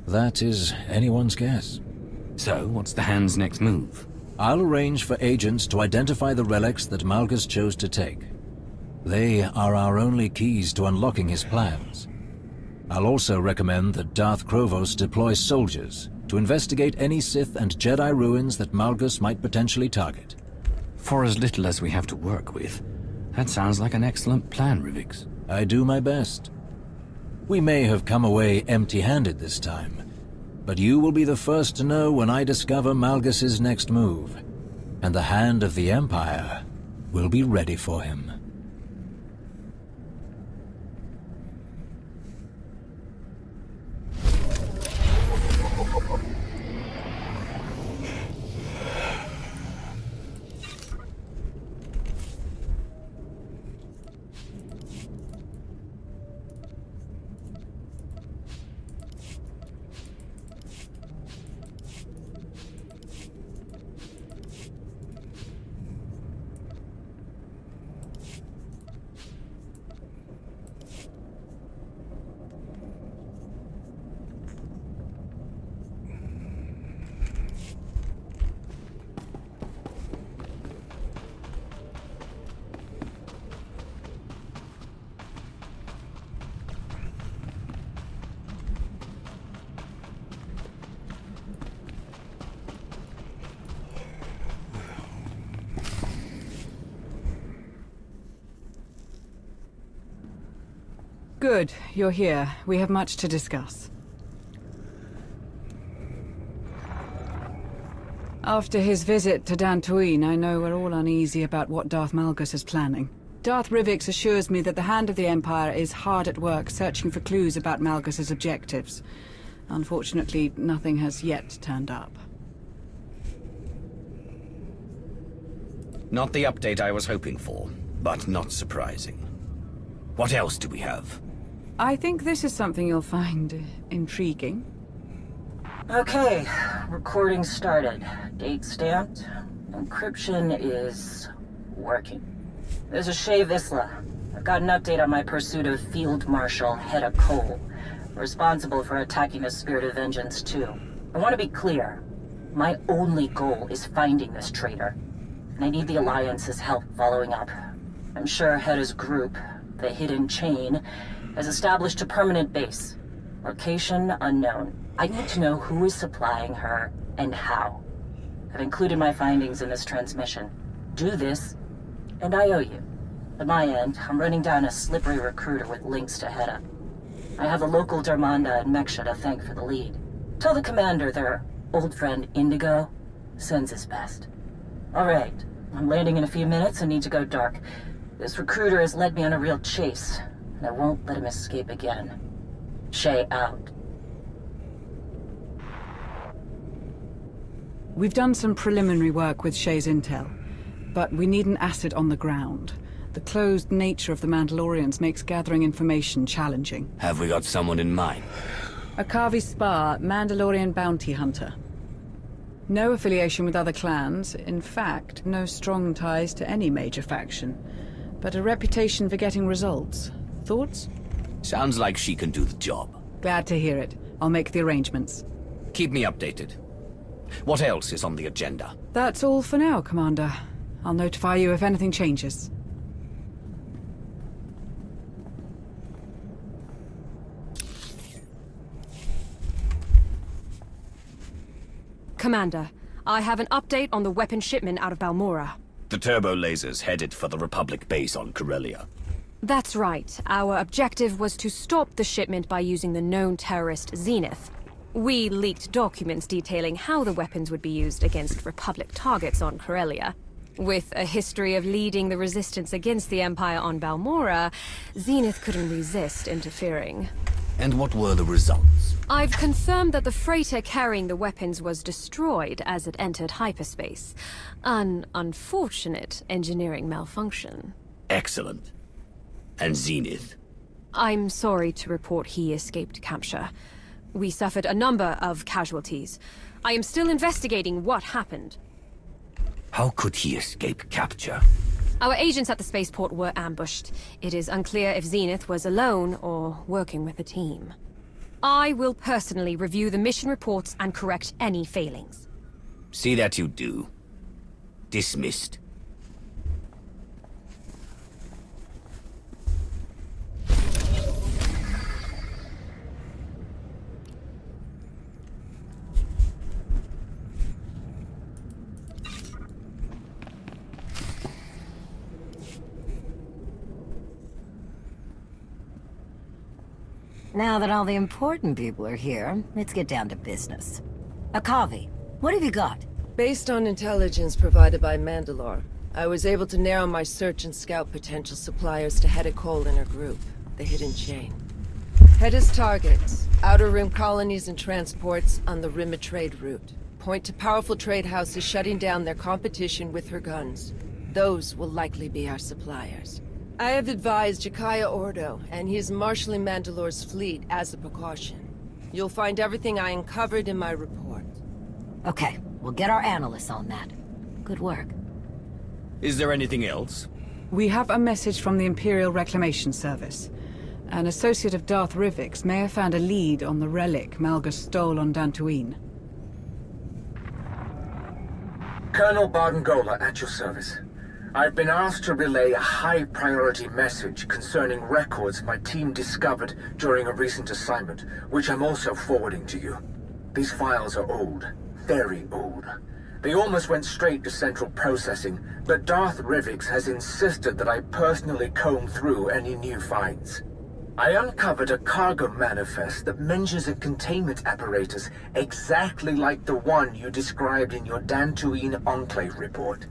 that is anyone's guess. So, what's the Hand's next move? I'll arrange for agents to identify the relics that Malgus chose to take. They are our only keys to unlocking his plans. I'll also recommend that Darth Krovos deploy soldiers to investigate any Sith and Jedi ruins that Malgus might potentially target. For as little as we have to work with, that sounds like an excellent plan, Rivix. I do my best. We may have come away empty-handed this time, but you will be the first to know when I discover Malgus's next move, and the Hand of the Empire will be ready for him. Good, you're here. We have much to discuss. After his visit to Dantooine, I know we're all uneasy about what Darth Malgus is planning. Darth Rivix assures me that the Hand of the Empire is hard at work searching for clues about Malgus's objectives. Unfortunately, nothing has yet turned up. Not the update I was hoping for, but not surprising. What else do we have? I think this is something you'll find intriguing. Okay, recording started. Date stamped. Encryption is working. There's a Shay Vizsla. I've got an update on my pursuit of Field Marshal Hedda Cole, responsible for attacking the Spirit of Vengeance too. I want to be clear. My only goal is finding this traitor, and I need the Alliance's help following up. I'm sure Hedda's group, the Hidden Chain, has established a permanent base. Location unknown. I need to know who is supplying her and how. I've included my findings in this transmission. Do this, and I owe you. At my end, I'm running down a slippery recruiter with links to Hedda. I have the local Darmanda and Meksha to thank for the lead. Tell the commander their old friend Indigo sends his best. Alright, I'm landing in a few minutes and need to go dark. This recruiter has led me on a real chase, and I won't let him escape again. Shay out. We've done some preliminary work with Shay's intel, but we need an asset on the ground. The closed nature of the Mandalorians makes gathering information challenging. Have we got someone in mind? Akavi Spar, Mandalorian bounty hunter. No affiliation with other clans, in fact, no strong ties to any major faction. But a reputation for getting results. Thoughts? Sounds like she can do the job. Glad to hear it. I'll make the arrangements. Keep me updated. What else is on the agenda? That's all for now, Commander. I'll notify you if anything changes. Commander, I have an update on the weapon shipment out of Balmora. The turbo lasers headed for the Republic base on Corellia. That's right. Our objective was to stop the shipment by using the known terrorist Zenith. We leaked documents detailing how the weapons would be used against Republic targets on Corellia. With a history of leading the resistance against the Empire on Balmora, Zenith couldn't resist interfering. And what were the results? I've confirmed that the freighter carrying the weapons was destroyed as it entered hyperspace. An unfortunate engineering malfunction. Excellent. And Zenith? I'm sorry to report he escaped capture. We suffered a number of casualties. I am still investigating what happened. How could he escape capture? Our agents at the spaceport were ambushed. It is unclear if Zenith was alone or working with a team. I will personally review the mission reports and correct any failings. See that you do. Dismissed. Now that all the important people are here, let's get down to business. Akavi, what have you got? Based on intelligence provided by Mandalore, I was able to narrow my search and scout potential suppliers to Hedda Cole and her group, the Hidden Chain. Hedda's targets, Outer Rim colonies and transports on the Rim of Trade route. Point to powerful trade houses shutting down their competition with her guns. Those will likely be our suppliers. I have advised Jakaya Ordo, and he is marshalling Mandalore's fleet as a precaution. You'll find everything I uncovered in my report. Okay, we'll get our analysts on that. Good work. Is there anything else? We have a message from the Imperial Reclamation Service. An associate of Darth Rivik's may have found a lead on the relic Malgus stole on Dantooine. Colonel Bardengola at your service. I've been asked to relay a high-priority message concerning records my team discovered during a recent assignment, which I'm also forwarding to you. These files are old, very old. They almost went straight to central processing, but Darth Rivix has insisted that I personally comb through any new finds. I uncovered a cargo manifest that mentions a containment apparatus exactly like the one you described in your Dantooine Enclave report.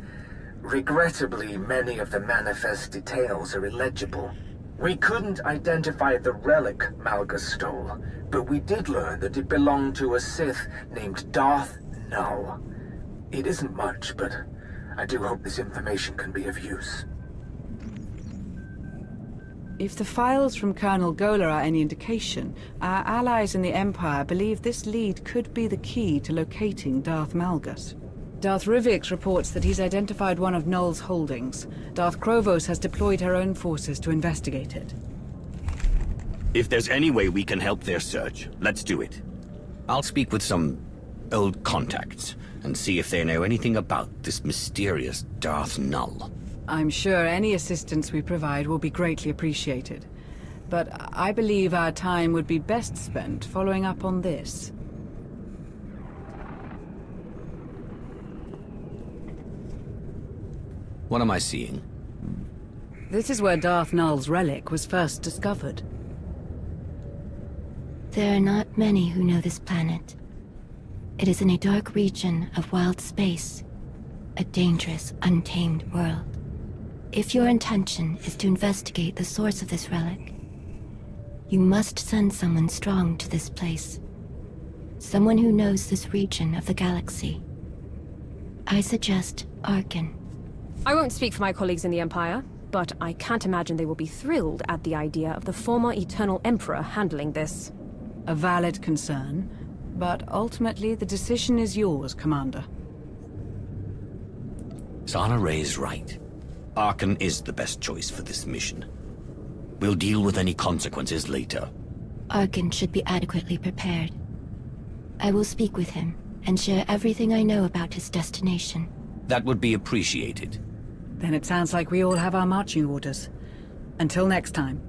Regrettably, many of the manifest details are illegible. We couldn't identify the relic Malgus stole, but we did learn that it belonged to a Sith named Darth Null. It isn't much, but I do hope this information can be of use. If the files from Colonel Gola are any indication, our allies in the Empire believe this lead could be the key to locating Darth Malgus. Darth Rivix reports that he's identified one of Null's holdings. Darth Krovos has deployed her own forces to investigate it. If there's any way we can help their search, let's do it. I'll speak with some old contacts and see if they know anything about this mysterious Darth Null. I'm sure any assistance we provide will be greatly appreciated. But I believe our time would be best spent following up on this. What am I seeing? This is where Darth Null's relic was first discovered. There are not many who know this planet. It is in a dark region of wild space, a dangerous, untamed world. If your intention is to investigate the source of this relic, you must send someone strong to this place. Someone who knows this region of the galaxy. I suggest Arkin. I won't speak for my colleagues in the Empire. but I can't imagine they will be thrilled at the idea of the former Eternal Emperor handling this. A valid concern, but ultimately the decision is yours, Commander. Zana Ray's right. Arkan is the best choice for this mission. We'll deal with any consequences later. Arkan should be adequately prepared. I will speak with him and share everything I know about his destination. That would be appreciated. Then it sounds like we all have our marching orders. Until next time.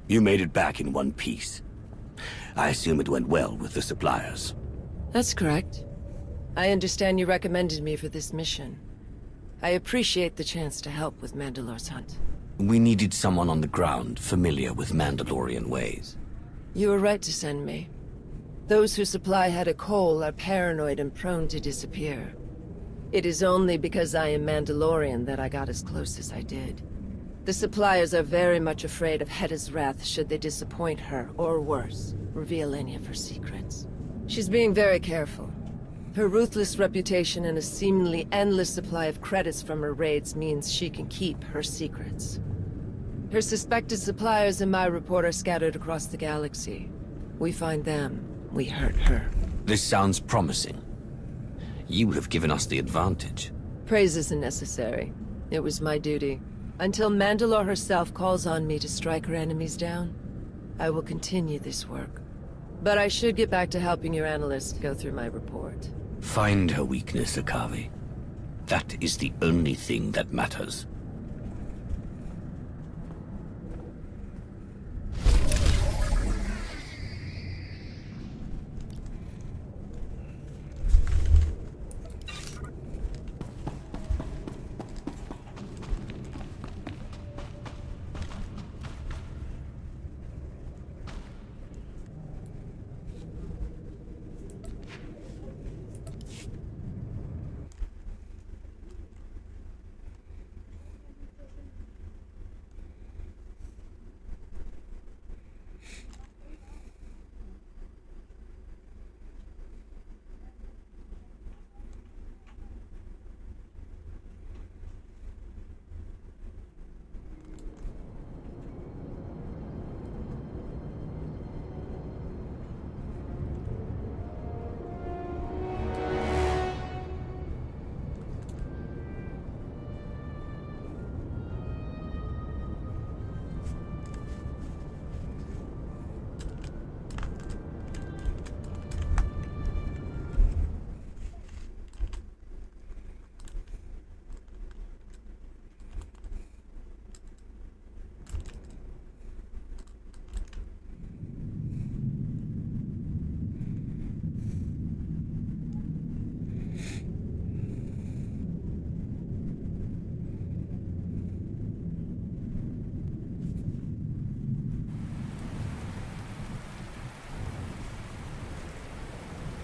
You made it back in one piece. I assume it went well with the suppliers. That's correct. I understand you recommended me for this mission. I appreciate the chance to help with Mandalore's hunt. We needed someone on the ground familiar with Mandalorian ways. You were right to send me. Those who supply Heta Cole are paranoid and prone to disappear. It is only because I am Mandalorian that I got as close as I did. The suppliers are very much afraid of Heta's wrath should they disappoint her, or worse, reveal any of her secrets. She's being very careful. Her ruthless reputation and a seemingly endless supply of credits from her raids means she can keep her secrets. Her suspected suppliers in my report are scattered across the galaxy. We find them, we hurt her. This sounds promising. You have given us the advantage. Praise isn't necessary. It was my duty. Until Mandalore herself calls on me to strike her enemies down, I will continue this work. But I should get back to helping your analysts go through my report. Find her weakness, Akavi. That is the only thing that matters.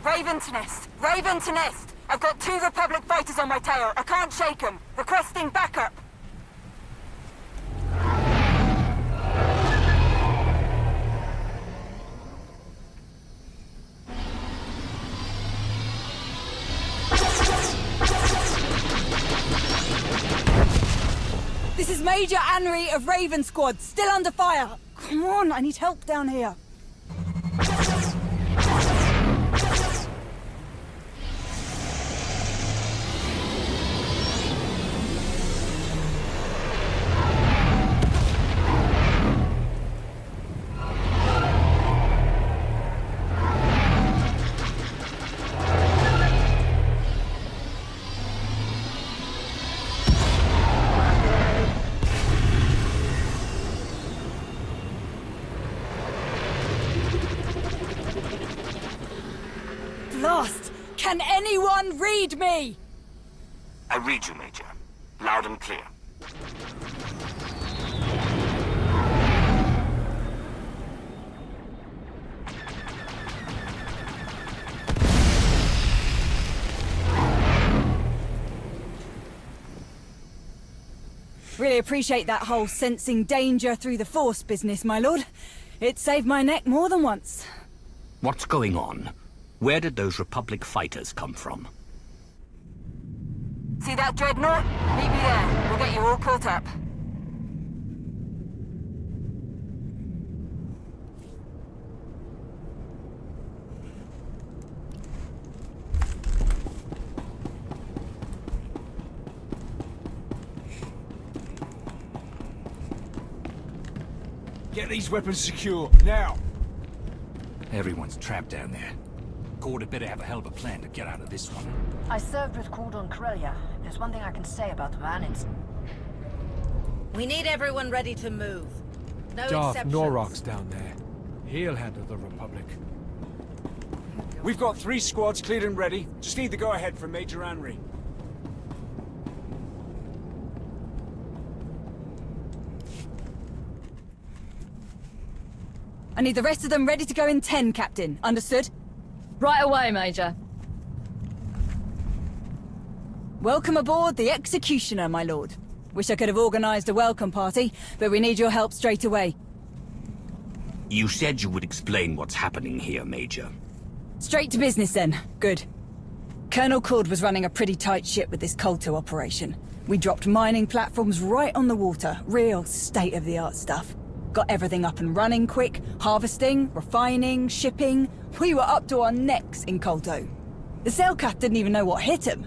Raven's Nest! Raven's Nest! I've got 2 Republic fighters on my tail. I can't shake them. Requesting backup. This is Major Anri of Raven Squad, still under fire. Come on, I need help down here. Lost! Can anyone read me? I read you, Major. Loud and clear. Really appreciate that whole sensing danger through the Force business, my lord. It saved my neck more than once. What's going on? Where did those Republic fighters come from? See that dreadnought? Meet me there. We'll get you all caught up. Get these weapons secure, now! Everyone's trapped down there. Cord had better have a hell of a plan to get out of this one. I served with Cord on Corellia. There's one thing I can say about the man, it's... We need everyone ready to move. No Darth exceptions. Norrock's down there. He'll handle the Republic. We've got 3 squads cleared and ready. Just need the go-ahead from Major Henry. I need the rest of them ready to go in 10, Captain. Understood? Right away, Major. Welcome aboard the Executioner, my lord. Wish I could have organized a welcome party, but we need your help straight away. You said you would explain what's happening here, Major. Straight to business then. Good. Colonel Cord was running a pretty tight ship with this Kolto operation. We dropped mining platforms right on the water. Real state-of-the-art stuff. Got everything up and running quick. Harvesting, refining, shipping. We were up to our necks in Kolto. The Selkath didn't even know what hit him.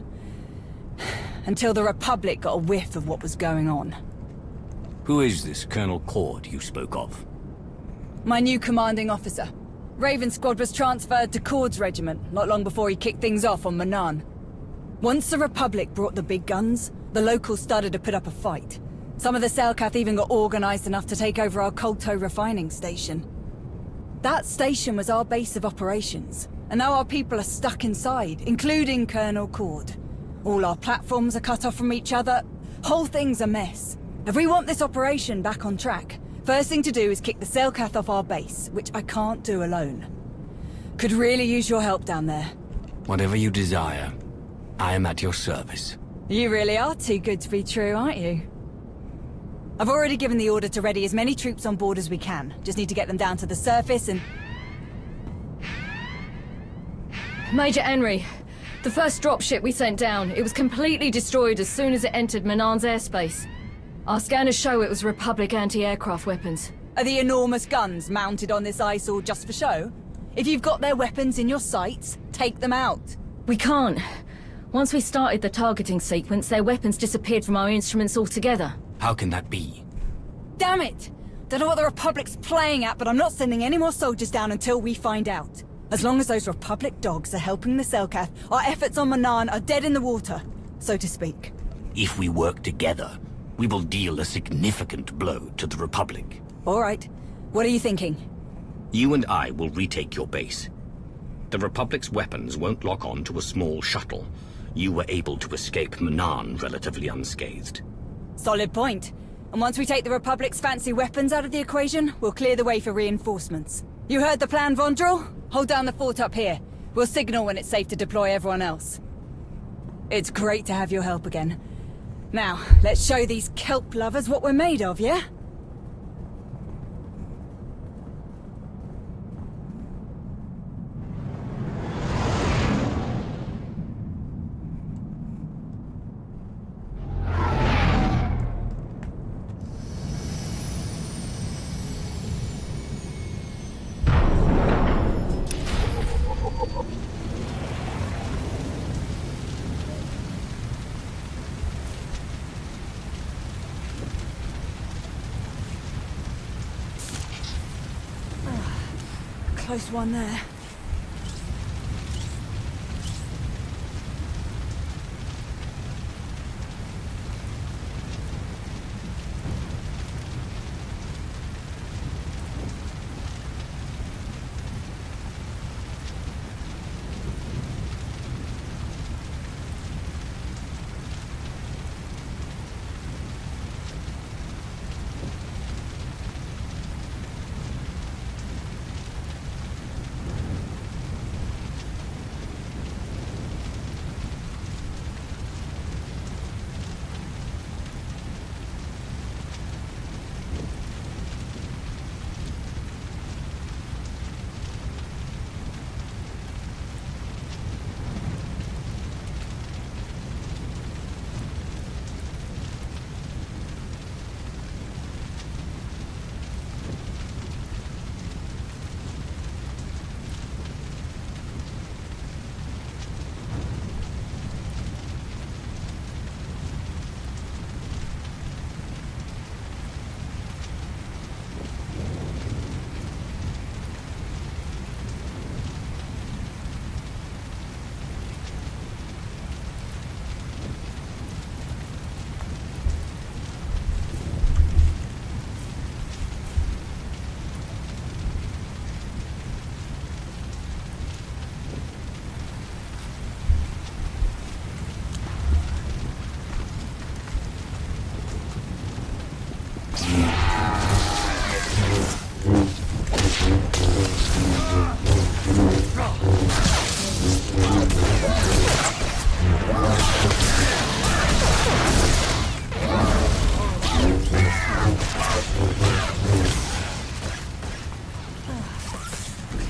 Until the Republic got a whiff of what was going on. Who is this Colonel Cord you spoke of? My new commanding officer. Raven Squad was transferred to Cord's regiment, not long before he kicked things off on Manan. Once the Republic brought the big guns, the locals started to put up a fight. Some of the Selkath even got organized enough to take over our Kolto refining station. That station was our base of operations, and now our people are stuck inside, including Colonel Cord. All our platforms are cut off from each other. Whole thing's a mess. If we want this operation back on track, first thing to do is kick the Selkath off our base, which I can't do alone. Could really use your help down there. Whatever you desire, I am at your service. You really are too good to be true, aren't you? I've already given the order to ready as many troops on board as we can. Just need to get them down to the surface and... Major Henry, the first dropship we sent down, it was completely destroyed as soon as it entered Manan's airspace. Our scanners show it was Republic anti-aircraft weapons. Are the enormous guns mounted on this eyesore just for show? If you've got their weapons in your sights, take them out. We can't. Once we started the targeting sequence, their weapons disappeared from our instruments altogether. How can that be? Damn it! Don't know what the Republic's playing at, but I'm not sending any more soldiers down until we find out. As long as those Republic dogs are helping the Selkath, our efforts on Manan are dead in the water, so to speak. If we work together, we will deal a significant blow to the Republic. All right. What are you thinking? You and I will retake your base. The Republic's weapons won't lock on to a small shuttle. You were able to escape Manan relatively unscathed. Solid point. And once we take the Republic's fancy weapons out of the equation, we'll clear the way for reinforcements. You heard the plan, Vondrel? Hold down the fort up here. We'll signal when it's safe to deploy everyone else. It's great to have your help again. Now, let's show these kelp lovers what we're made of, yeah? Close one there.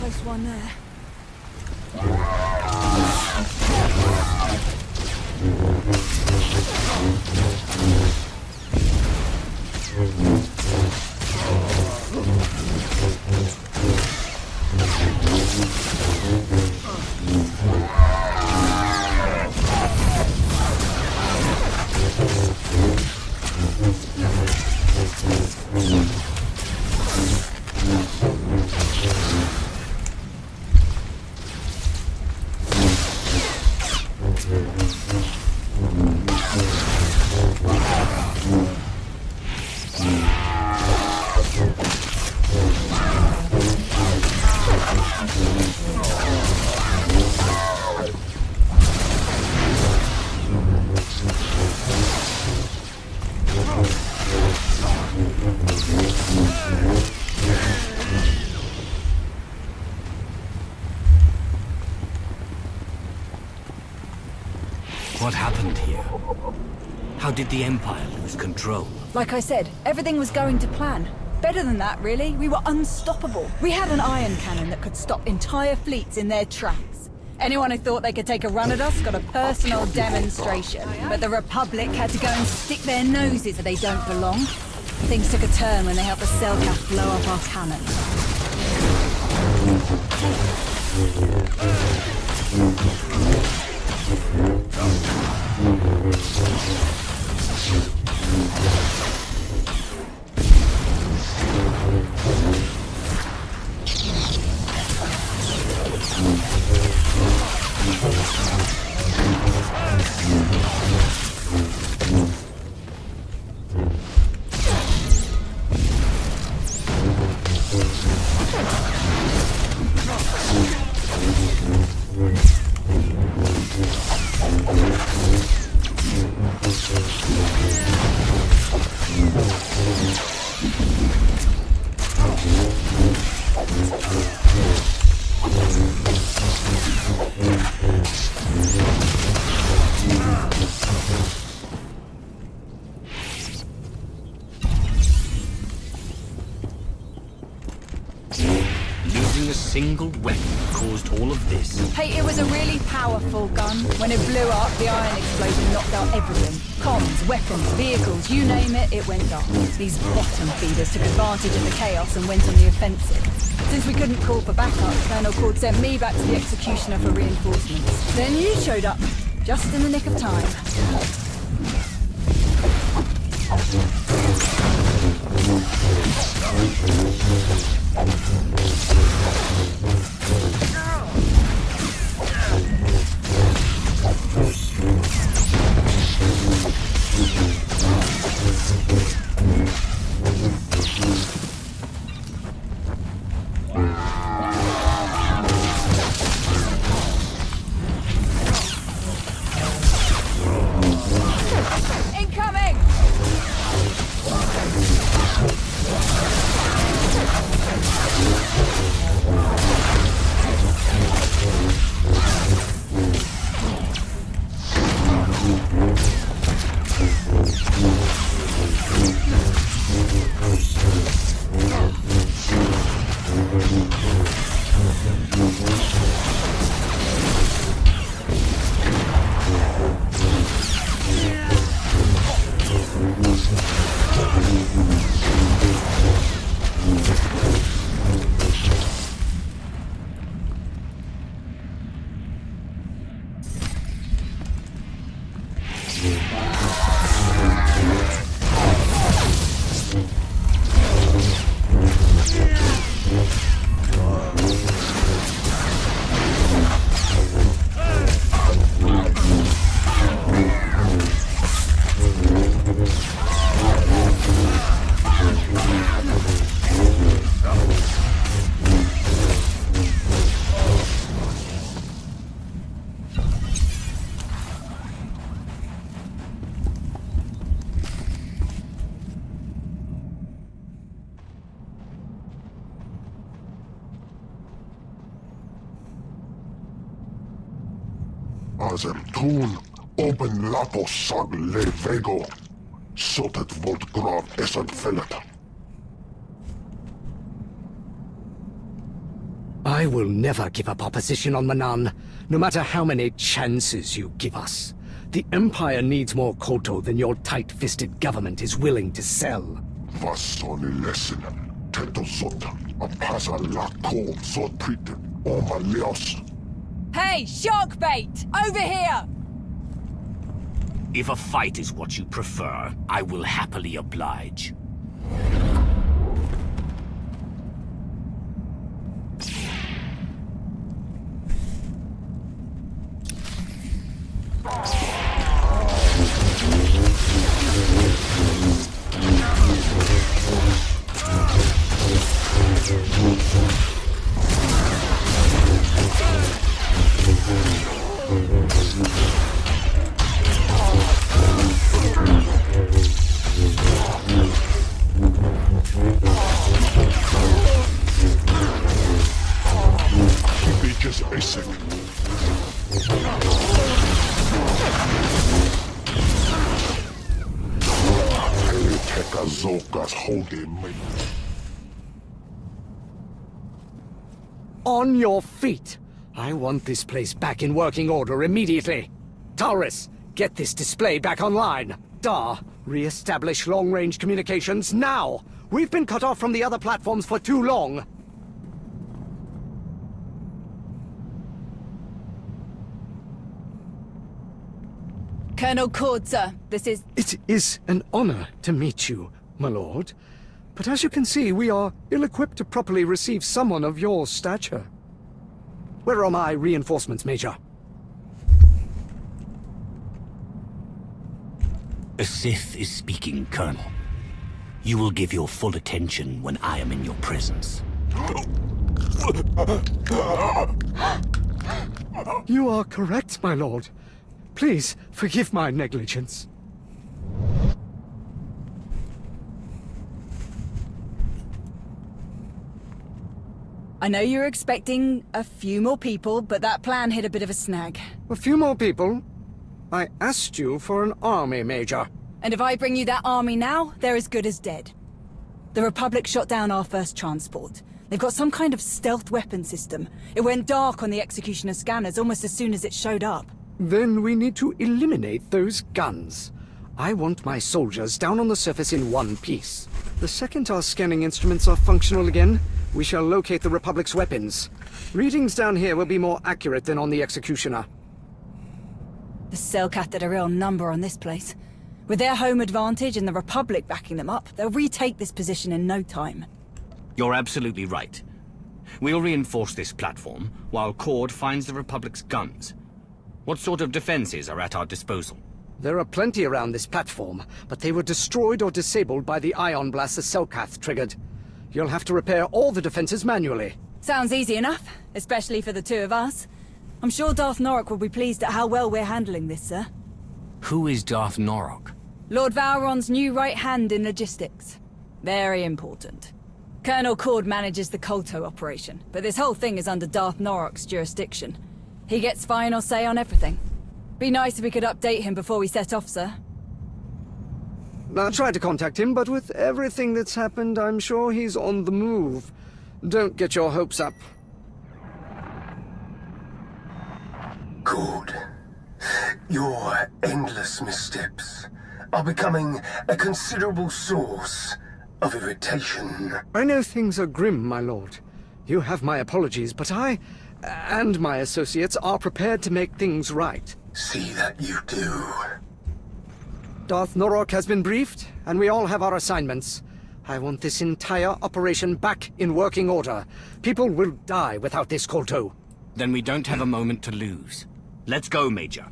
Close one there. What happened here? How did the Empire lose control? Like I said, everything was going to plan. Better than that, really. We were unstoppable. We had an ion cannon that could stop entire fleets in their tracks. Anyone who thought they could take a run at us got a personal demonstration. But the Republic had to go and stick their noses where they don't belong. Things took a turn when they helped the Selkath blow up our cannon. Losing a single weapon caused all of this. Hey, it was a really powerful gun. When it blew up, the ion explosion knocked out everything. Comms, weapons, vehicles, you name it, it went dark. These bottom feeders took advantage of the chaos and went on the offensive. Since we couldn't call for backup, Colonel Cord sent me back to the Executioner for reinforcements. Then you showed up, just in the nick of time. Incoming! Asem tun, open lato sag le vego, sotet volt grav esad felata. I I will never give up our position on Manan, no matter how many chances you give us. The Empire needs more Koto than your tight-fisted government is willing to sell. Vassoni lesson. Teto sota. Apasa lako sot prite. Oma leos. Hey, shark bait! Over here! If a fight is what you prefer, I will happily oblige. Just basic. On your feet! I want this place back in working order immediately. Taurus, get this display back online. Dar, re-establish long-range communications now! We've been cut off from the other platforms for too long. Colonel Cord, sir, this is... It is an honor to meet you, my lord. But as you can see, we are ill-equipped to properly receive someone of your stature. Where are my reinforcements, Major? A Sith is speaking, Colonel. You will give your full attention when I am in your presence. You are correct, my lord. Please, forgive my negligence. I know you're expecting a few more people, but that plan hit a bit of a snag. A few more people? I asked you for an army, Major. And if I bring you that army now, they're as good as dead. The Republic shot down our first transport. They've got some kind of stealth weapon system. It went dark on the Executioner scanners almost as soon as it showed up. Then we need to eliminate those guns. I want my soldiers down on the surface in one piece. The second our scanning instruments are functional again, we shall locate the Republic's weapons. Readings down here will be more accurate than on the Executioner. The Selkath did a real number on this place. With their home advantage and the Republic backing them up, they'll retake this position in no time. You're absolutely right. We'll reinforce this platform, while Cord finds the Republic's guns. What sort of defenses are at our disposal? There are plenty around this platform, but they were destroyed or disabled by the ion blast the Selkath triggered. You'll have to repair all the defenses manually. Sounds easy enough, especially for the two of us. I'm sure Darth Norok will be pleased at how well we're handling this, sir. Who is Darth Norok? Lord Valron's new right hand in logistics. Very important. Colonel Cord manages the Kolto operation, but this whole thing is under Darth Norok's jurisdiction. He gets final say on everything. Be nice if we could update him before we set off, sir. I tried to contact him, but with everything that's happened, I'm sure he's on the move. Don't get your hopes up. Good. Your endless missteps are becoming a considerable source of irritation. I know things are grim, my lord. You have my apologies, but I, and my associates, are prepared to make things right. See that you do. Darth Norok has been briefed, and we all have our assignments. I want this entire operation back in working order. People will die without this Kolto. Then we don't have a moment to lose. Let's go, Major.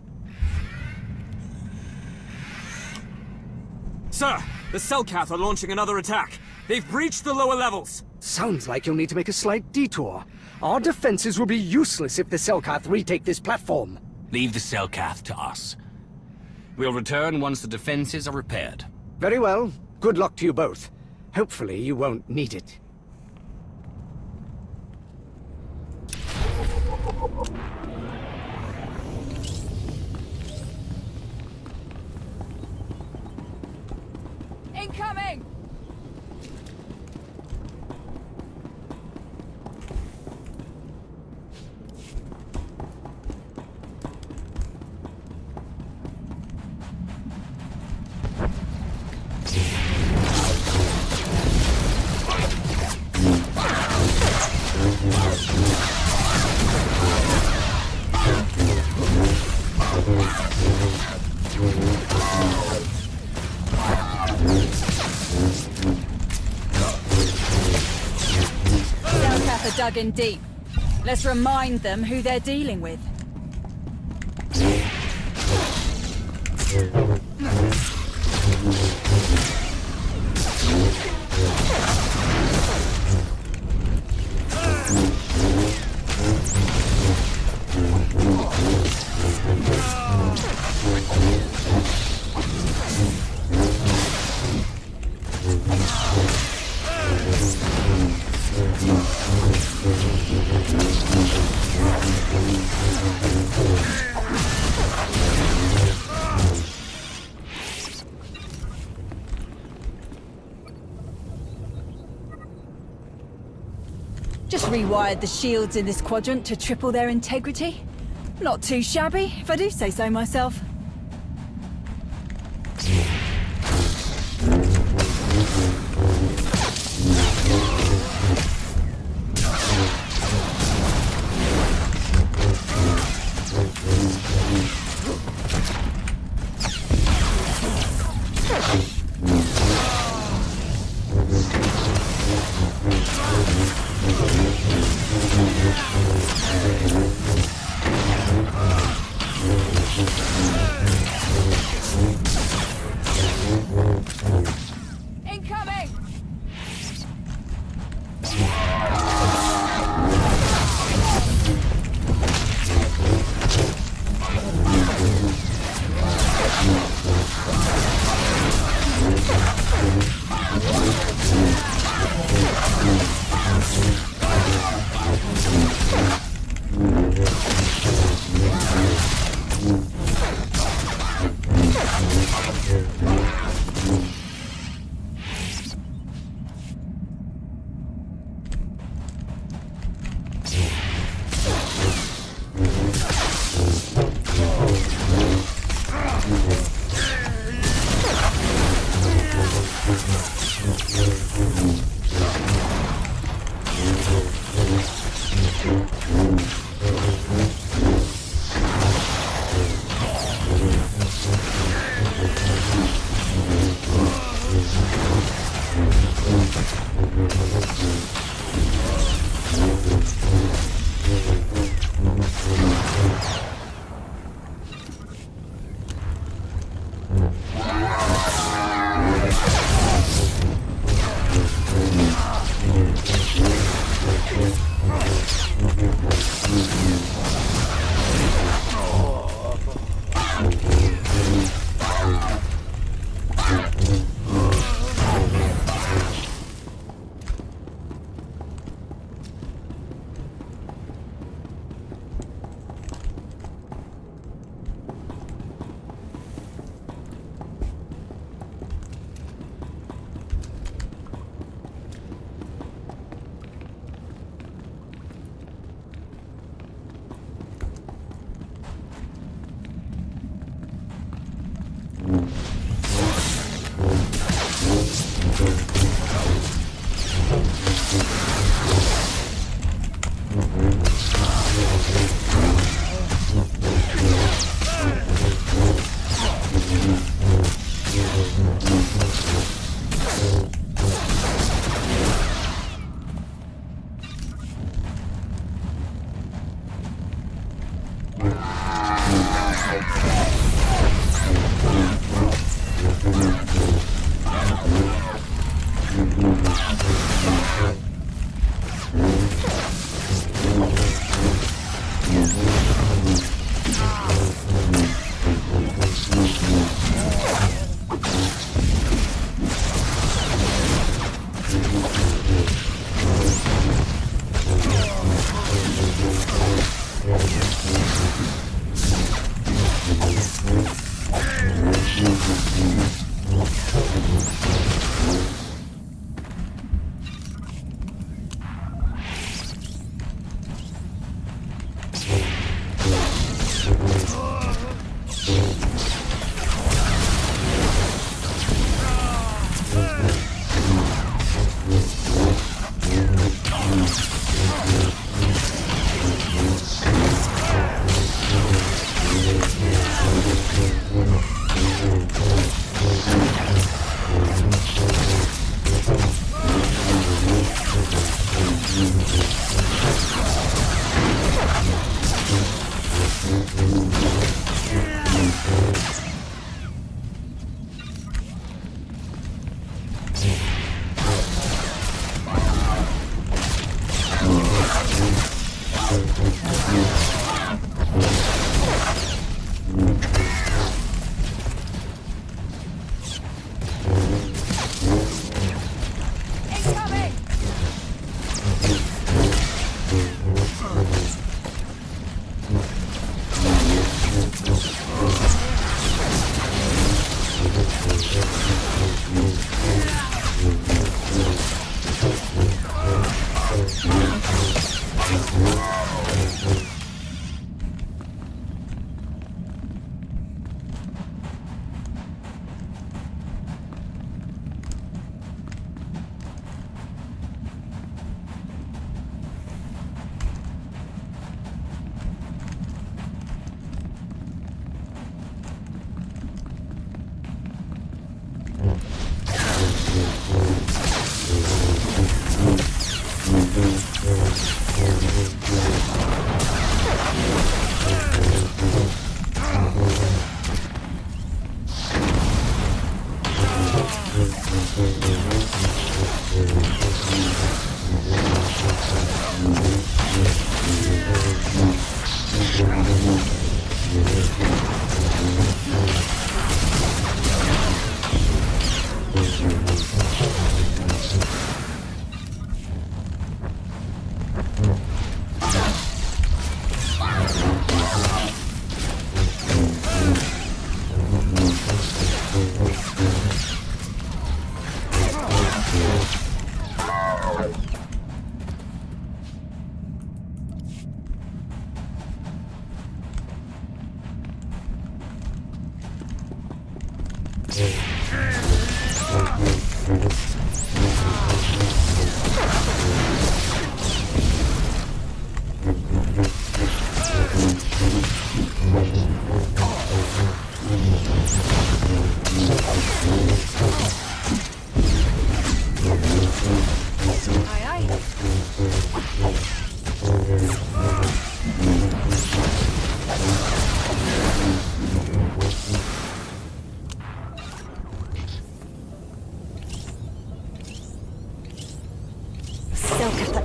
Sir, the Selkath are launching another attack. They've breached the lower levels. Sounds like you'll need to make a slight detour. Our defenses will be useless if the Selkath retake this platform. Leave the Selkath to us. We'll return once the defenses are repaired. Very well. Good luck to you both. Hopefully you won't need it. Incoming! Selkath are dug in deep. Let's remind them who they're dealing with. Just rewired the shields in this quadrant to triple their integrity. Not too shabby, if I do say so myself.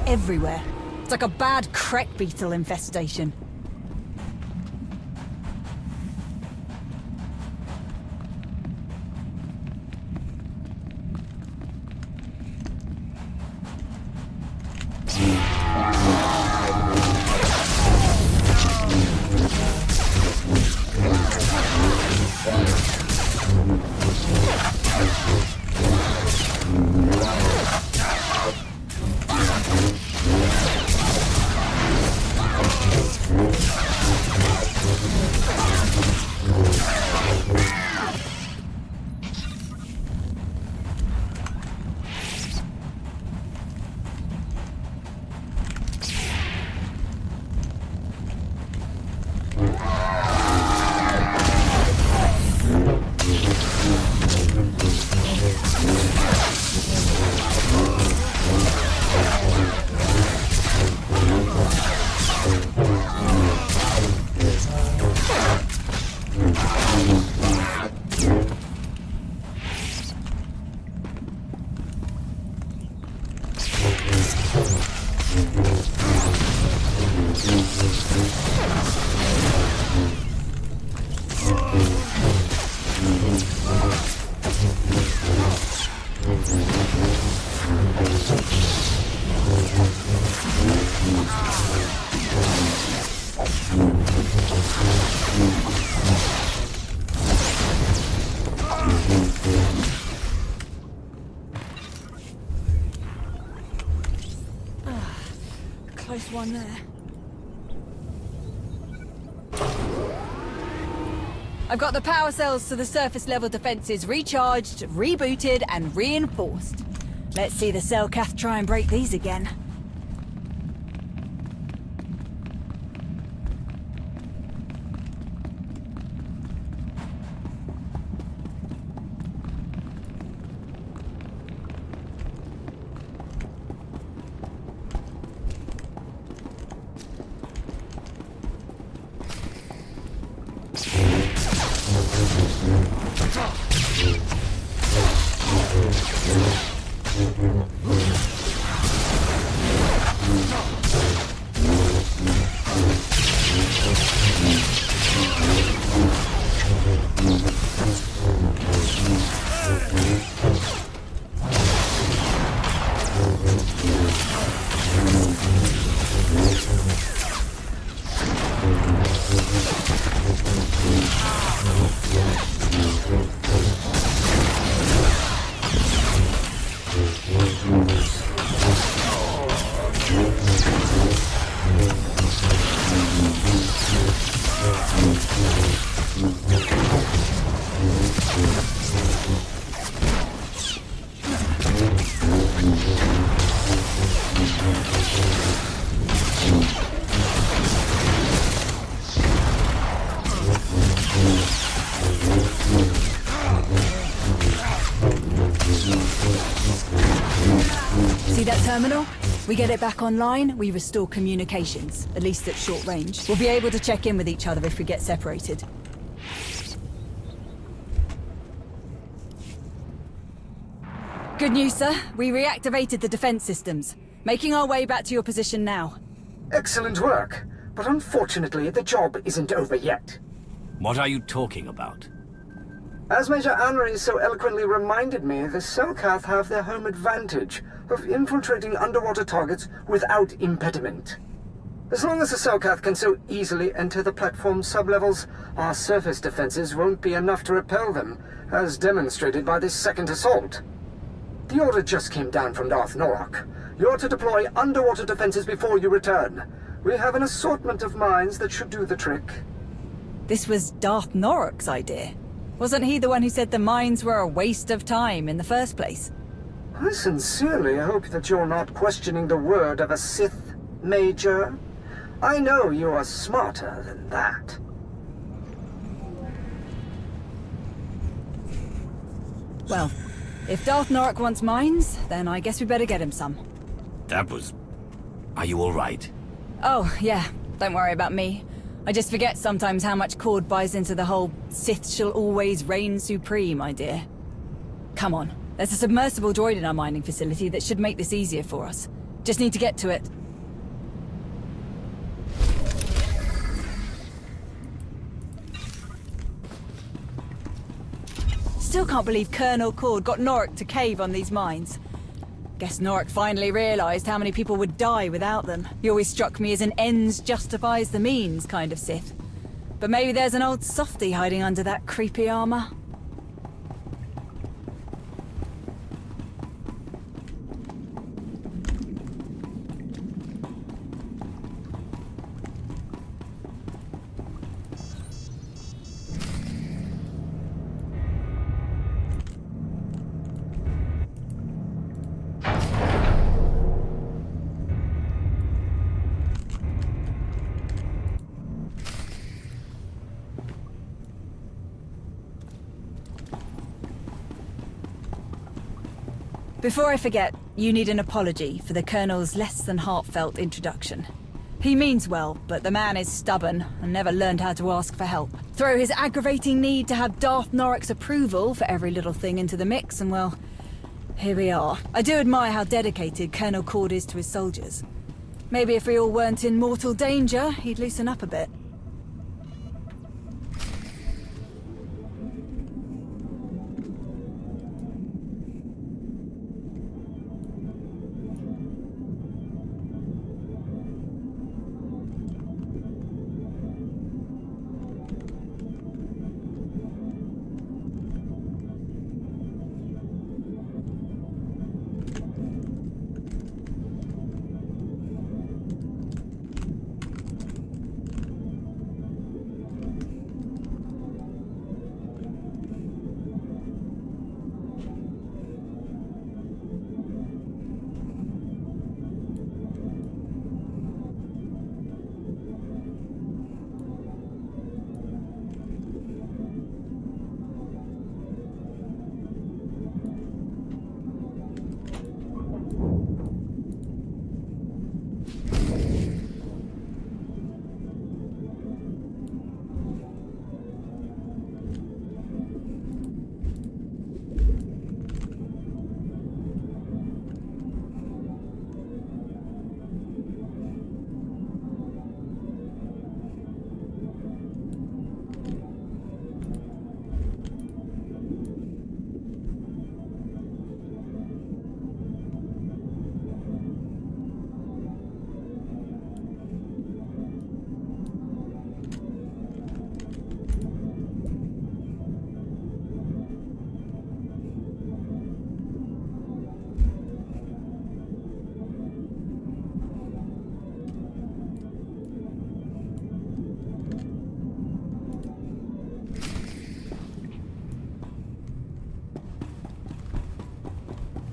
Everywhere. It's like a bad crek beetle infestation. Close one there. I've got the power cells to the surface level defenses recharged, rebooted, and reinforced. Let's see the Cellcath try and break these again. terminal. We get it back online, we restore communications, at least at short range. We'll be able to check in with each other if we get separated. Good news, sir. We reactivated the defense systems. Making our way back to your position now. Excellent work. But unfortunately, the job isn't over yet. What are you talking about? As Major Anri so eloquently reminded me, the Selkath have their home advantage of infiltrating underwater targets without impediment. As long as the Selkath can so easily enter the platform's sublevels, our surface defenses won't be enough to repel them, as demonstrated by this second assault. The order just came down from Darth Norok. You're to deploy underwater defenses before you return. We have an assortment of mines that should do the trick. This was Darth Norok's idea. Wasn't he the one who said the mines were a waste of time in the first place? I sincerely hope that you're not questioning the word of a Sith, Major. I know you are smarter than that. Well, if Darth Norok wants mines, then I guess we better get him some. That was... Are you all right? Oh, yeah. Don't worry about me. I just forget sometimes how much Cord buys into the whole Sith shall always reign supreme idea. Come on. There's a submersible droid in our mining facility that should make this easier for us. Just need to get to it. Still can't believe Colonel Cord got Norok to cave on these mines. Guess Norok finally realized how many people would die without them. He always struck me as an ends justifies the means kind of Sith. But maybe there's an old softie hiding under that creepy armor. Before I forget, you need an apology for the Colonel's less than heartfelt introduction. He means well, but the man is stubborn and never learned how to ask for help. Throw his aggravating need to have Darth Norok's approval for every little thing into the mix, and well, here we are. I do admire how dedicated Colonel Cord is to his soldiers. Maybe if we all weren't in mortal danger, he'd loosen up a bit.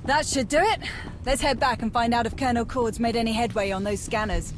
That should do it. Let's head back and find out if Colonel Cord's made any headway on those scanners.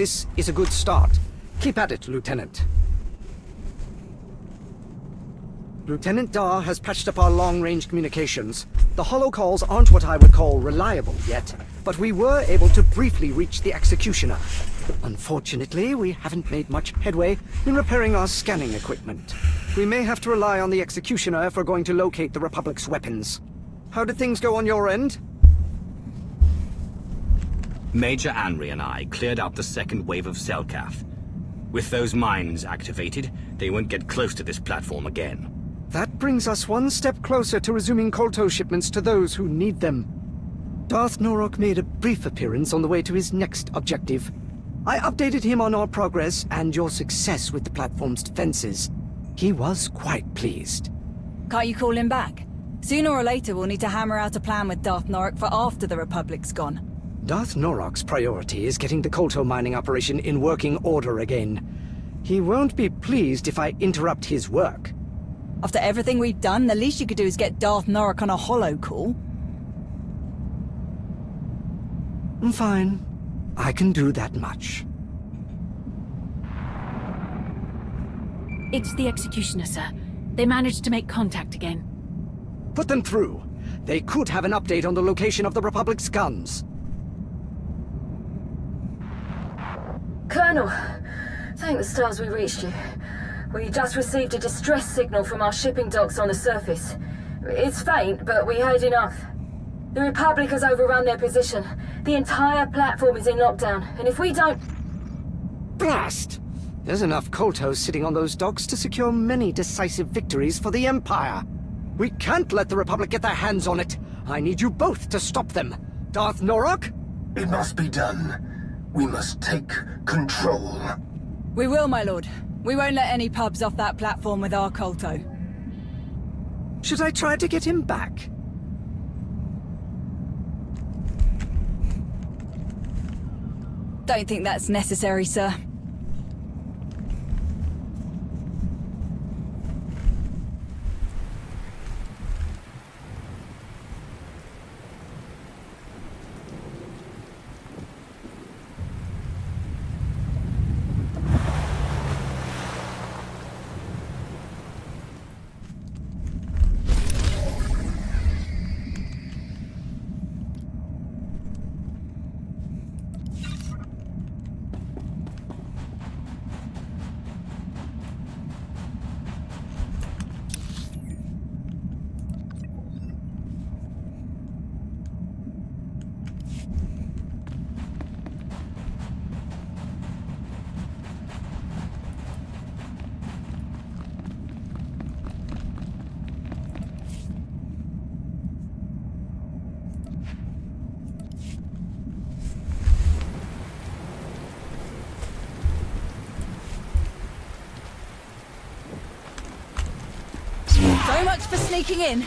This is a good start. Keep at it, Lieutenant. Lieutenant Dar has patched up our long-range communications. The holocalls aren't what I would call reliable yet, but we were able to briefly reach the Executioner. Unfortunately, we haven't made much headway in repairing our scanning equipment. We may have to rely on the Executioner if we're going to locate the Republic's weapons. How did things go on your end? Major Anri and I cleared out the second wave of Selkath. With those mines activated, they won't get close to this platform again. That brings us one step closer to resuming Kolto shipments to those who need them. Darth Norok made a brief appearance on the way to his next objective. I updated him on our progress and your success with the platform's defenses. He was quite pleased. Can't you call him back? Sooner or later we'll need to hammer out a plan with Darth Norok for after the Republic's gone. Darth Norok's priority is getting the Kolto mining operation in working order again. He won't be pleased if I interrupt his work. After everything we've done, the least you could do is get Darth Norok on a holo call. Fine. I can do that much. It's the Executioner, sir. They managed to make contact again. Put them through. They could have an update on the location of the Republic's guns. Colonel, thank the stars we reached you. We just received a distress signal from our shipping docks on the surface. It's faint, but we heard enough. The Republic has overrun their position. The entire platform is in lockdown, and if we don't... Blast! There's enough Koltos sitting on those docks to secure many decisive victories for the Empire. We can't let the Republic get their hands on it. I need you both to stop them. Darth Norok? It must be done. We must take control. We will, my lord. We won't let any pubs off that platform with our Kolto. Should I try to get him back? Don't think that's necessary, sir. So much for sneaking in.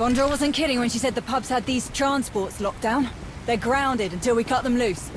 Vondra wasn't kidding when she said the pubs had these transports locked down. They're grounded until we cut them loose.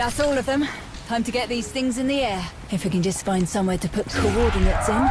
That's all of them. Time to get these things in the air. If we can just find somewhere to put coordinates in.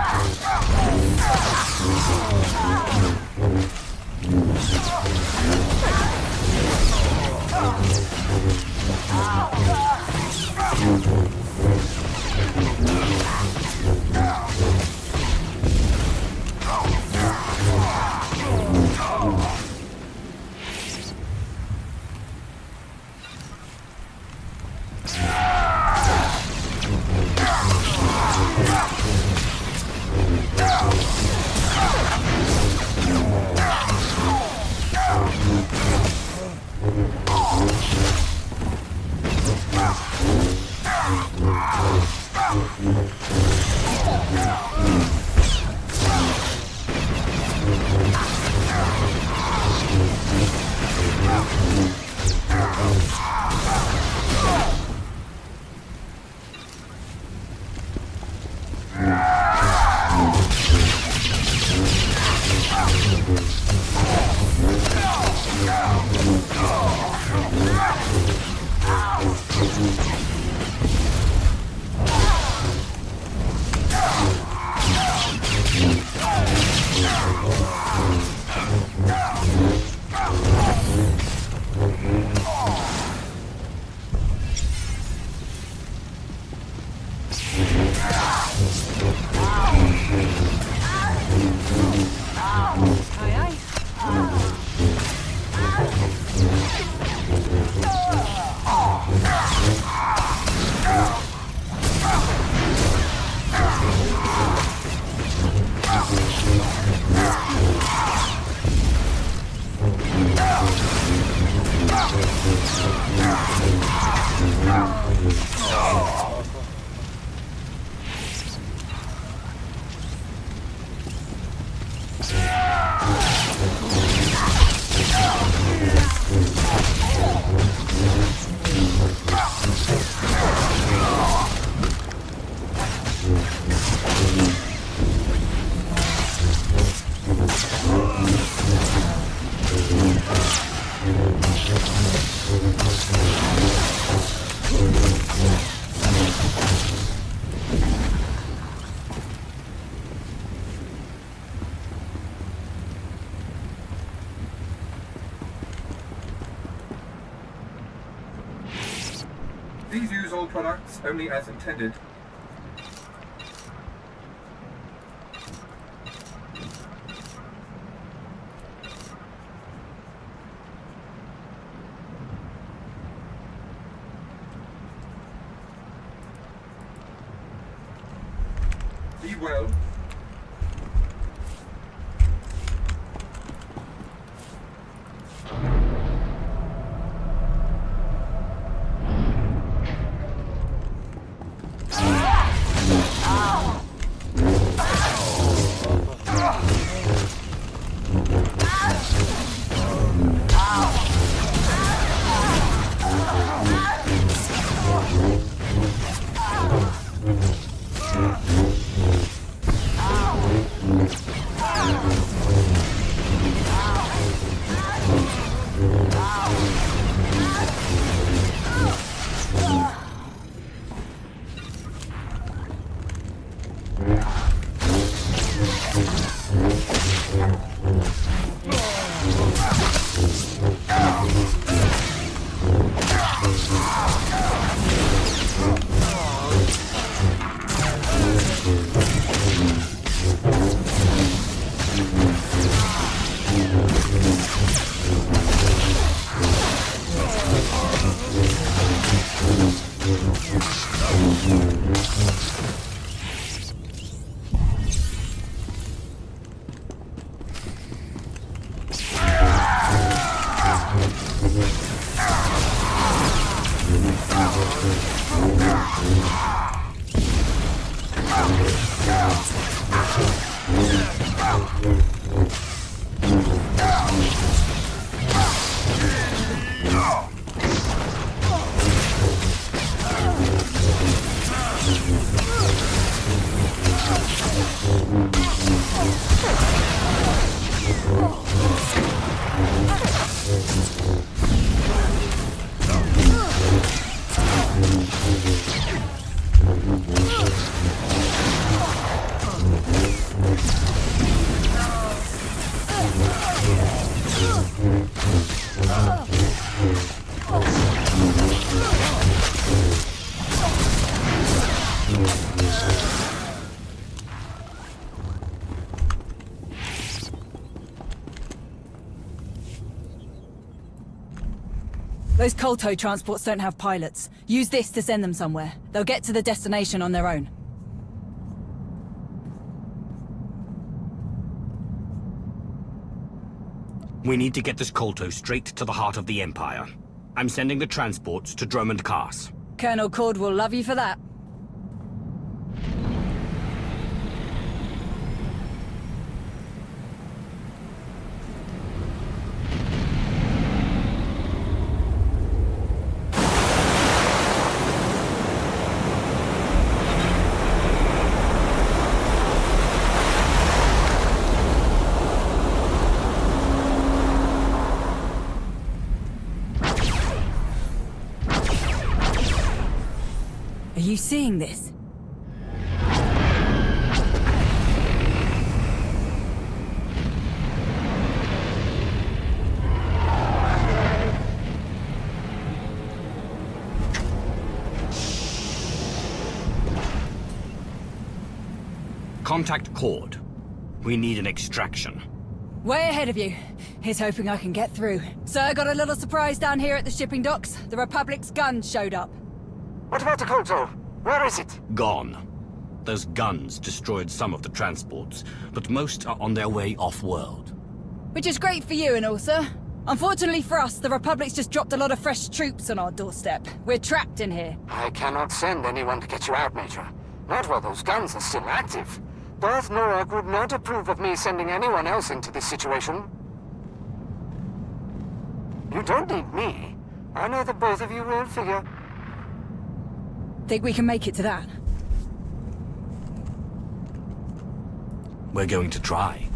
Please use all products only as intended. Be well. Those Kolto transports don't have pilots. Use this to send them somewhere. They'll get to the destination on their own. We need to get this Kolto straight to the heart of the Empire. I'm sending the transports to Drummond Cars. Colonel Cord will love you for that. Are you seeing this? Contact Cord. We need an extraction. Way ahead of you. He's hoping I can get through. Sir, got a little surprise down here at the shipping docks. The Republic's guns showed up. What about the Kolto? Where is it? Gone. Those guns destroyed some of the transports, but most are on their way off-world. Which is great for you and all, sir. Unfortunately for us, the Republic's just dropped a lot of fresh troops on our doorstep. We're trapped in here. I cannot send anyone to get you out, Major. Not while those guns are still active. Darth Norak would not approve of me sending anyone else into this situation. You don't need me. I know that both of you will figure. Think we can make it to that? We're going to try.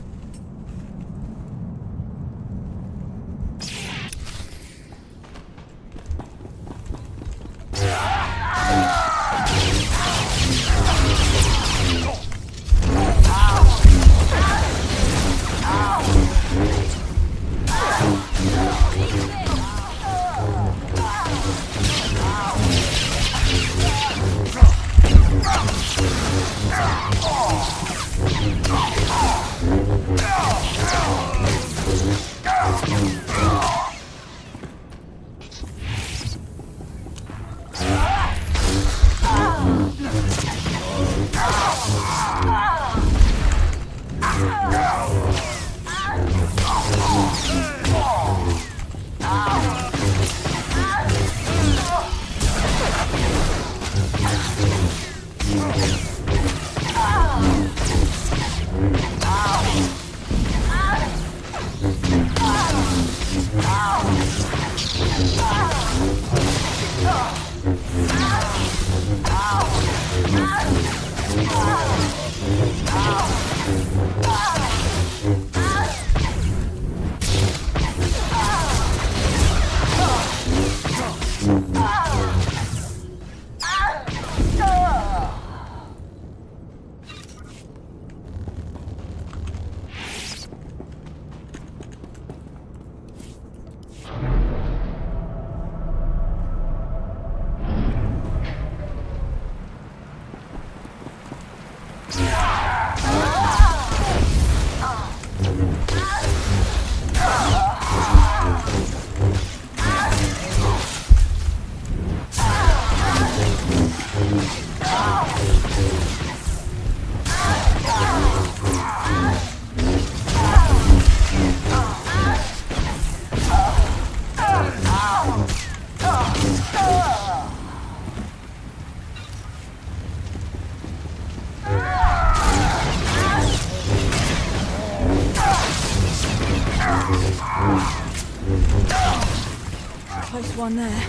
Close one there.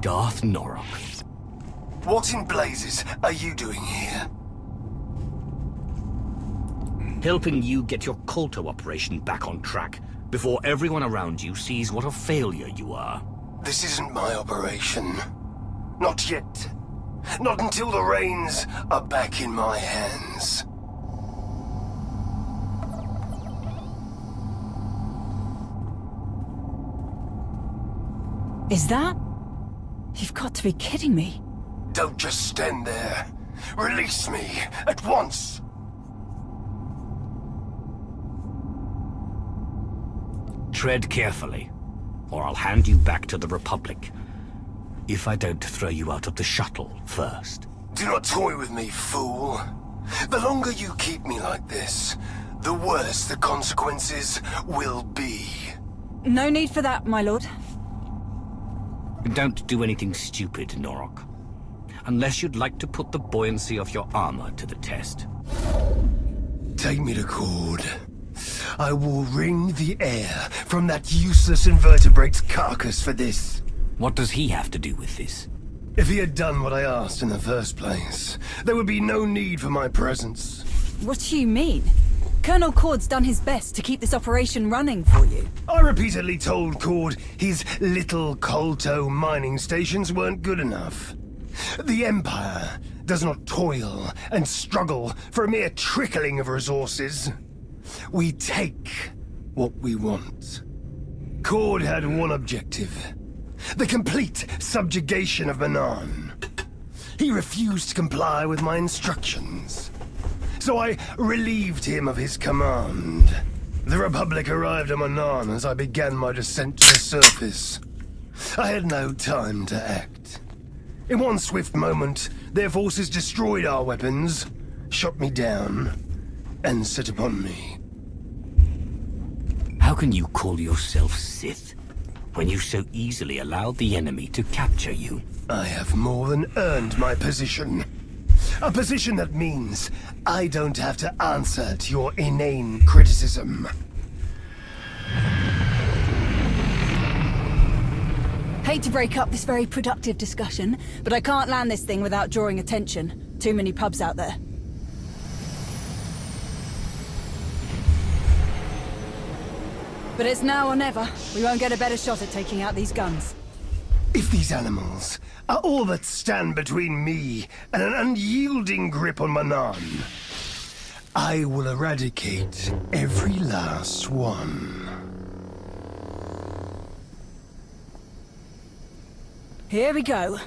Darth Norok. What in blazes are you doing here? Helping you get your Kolto operation back on track, before everyone around you sees what a failure you are. This isn't my operation. Not yet. Not until the reins are back in my hands. Is that... You've got to be kidding me. Don't just stand there. Release me at once. Tread carefully, or I'll hand you back to the Republic. If I don't throw you out of the shuttle first. Do not toy with me, fool. The longer you keep me like this, the worse the consequences will be. No need for that, my lord. Don't do anything stupid, Norok. Unless you'd like to put the buoyancy of your armor to the test. Take me to Cord. I will wring the air from that useless invertebrate's carcass for this. What does he have to do with this? If he had done what I asked in the first place, there would be no need for my presence. What do you mean? Colonel Cord's done his best to keep this operation running for you. I repeatedly told Cord his little Kolto mining stations weren't good enough. The Empire does not toil and struggle for a mere trickling of resources. We take what we want. Cord had one objective: the complete subjugation of Manaan. He refused to comply with my instructions, so I relieved him of his command. The Republic arrived at Manaan as I began my descent to the surface. I had no time to act. In one swift moment, their forces destroyed our weapons, shot me down, and set upon me. How can you call yourself Sith, when you so easily allowed the enemy to capture you? I have more than earned my position. A position that means I don't have to answer to your inane criticism. Hate to break up this very productive discussion, but I can't land this thing without drawing attention. Too many pubs out there. But it's now or never. We won't get a better shot at taking out these guns. If these animals are all that stand between me and an unyielding grip on Manaan, I will eradicate every last one. Here we go.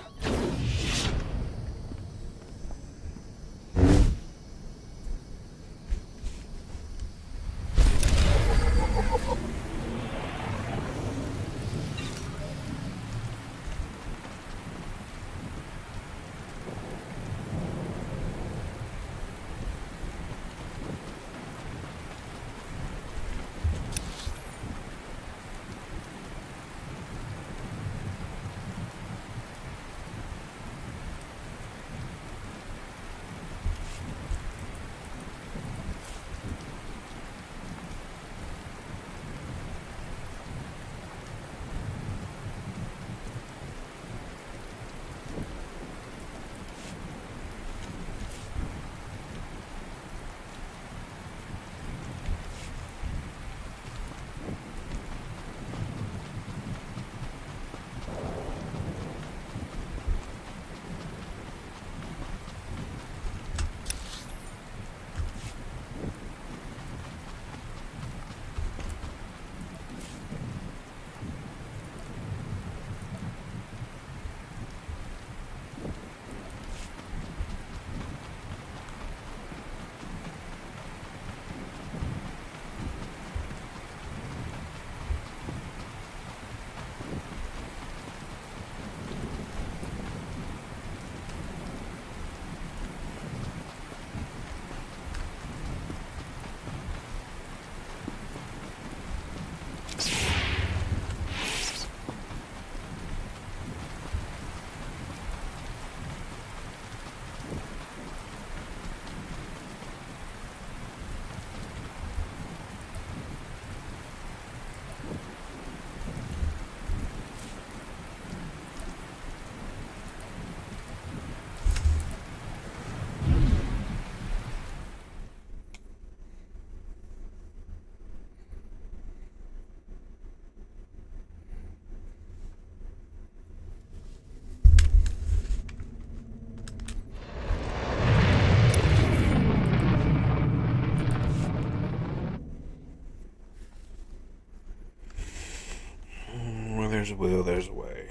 There's a will, there's a way.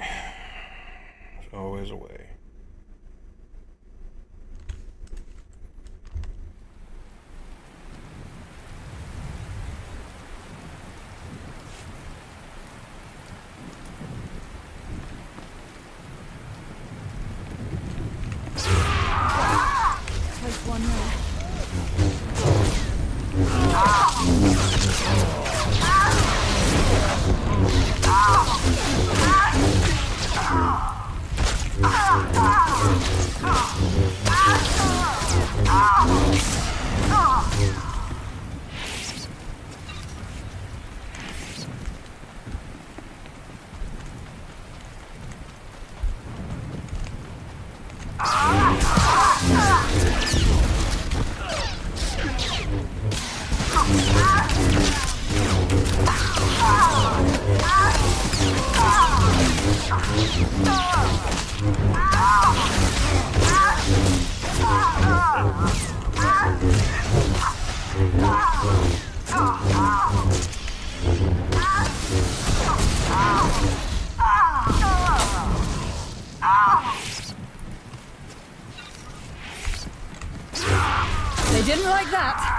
So kilometers away. There's one there. They didn't like that.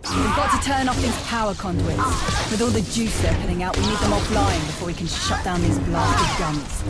We've got to turn off these power conduits. With all the juice they're putting out, we need them offline before we can shut down these blasted guns.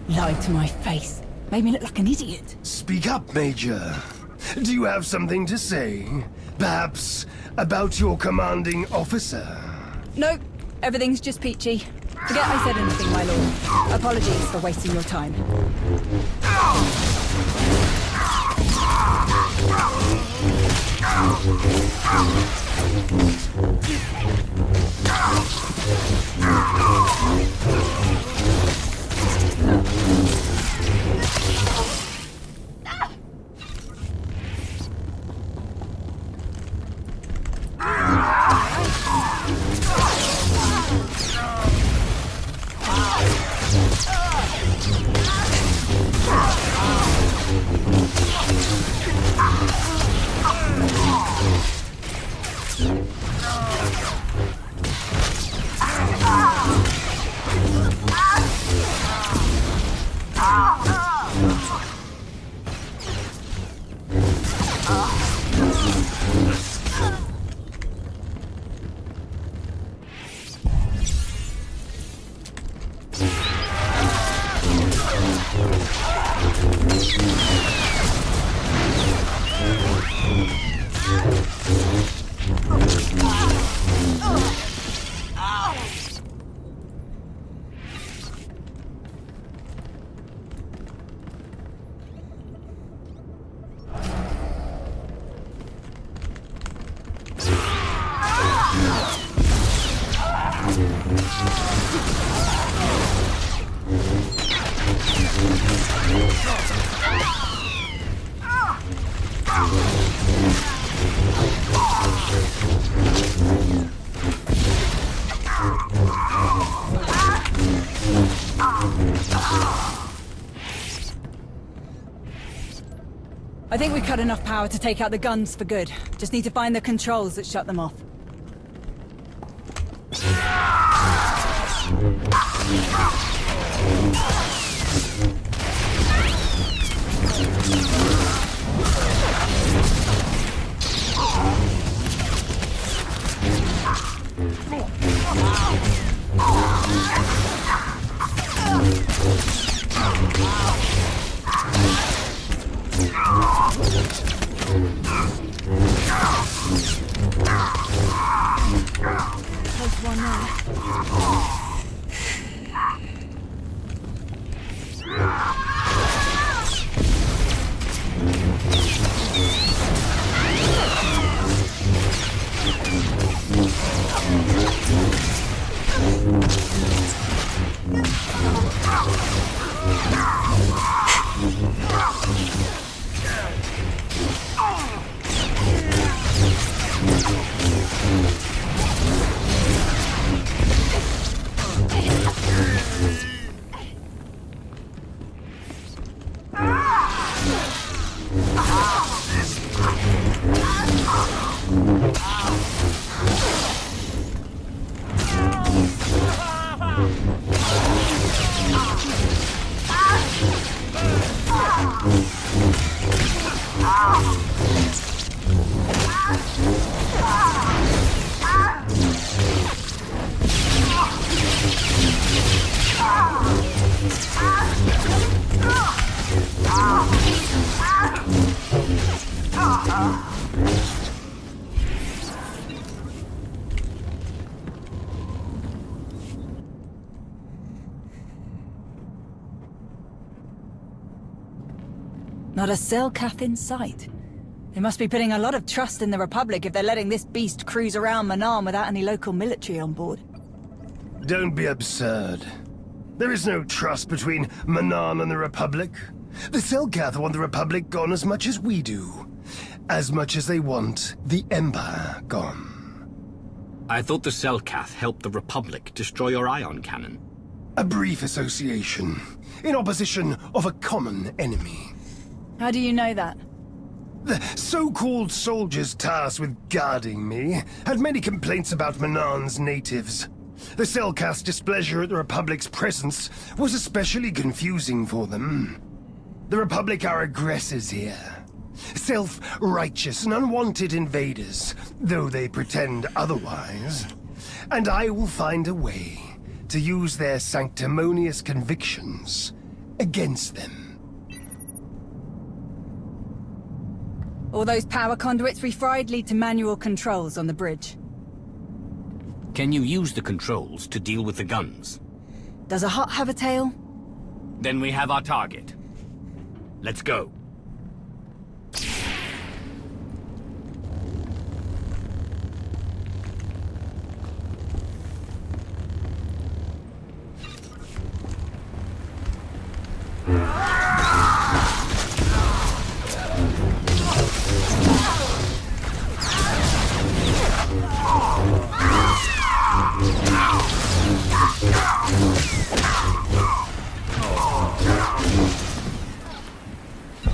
Lied to my face. Made me look like an idiot. Speak up, Major. Do you have something to say? Perhaps about your commanding officer? Nope. Everything's just peachy. Forget I said anything, my lord. Apologies for wasting your time. I think we cut enough power to take out the guns for good. Just need to find the controls that shut them off. There's one there. Not a Selkath in sight. They must be putting a lot of trust in the Republic if they're letting this beast cruise around Manaan without any local military on board. Don't be absurd. There is no trust between Manaan and the Republic. The Selkath want the Republic gone as much as we do. As much as they want the Empire gone. I thought the Selkath helped the Republic destroy your ion cannon. A brief association, in opposition of a common enemy. How do you know that? The so-called soldiers tasked with guarding me had many complaints about Manaan's natives. The Selkath's displeasure at the Republic's presence was especially confusing for them. The Republic are aggressors here. Self-righteous and unwanted invaders, though they pretend otherwise. And I will find a way to use their sanctimonious convictions against them. All those power conduits we fried lead to manual controls on the bridge. Can you use the controls to deal with the guns? Does a hut have a tail? Then we have our target. Let's go.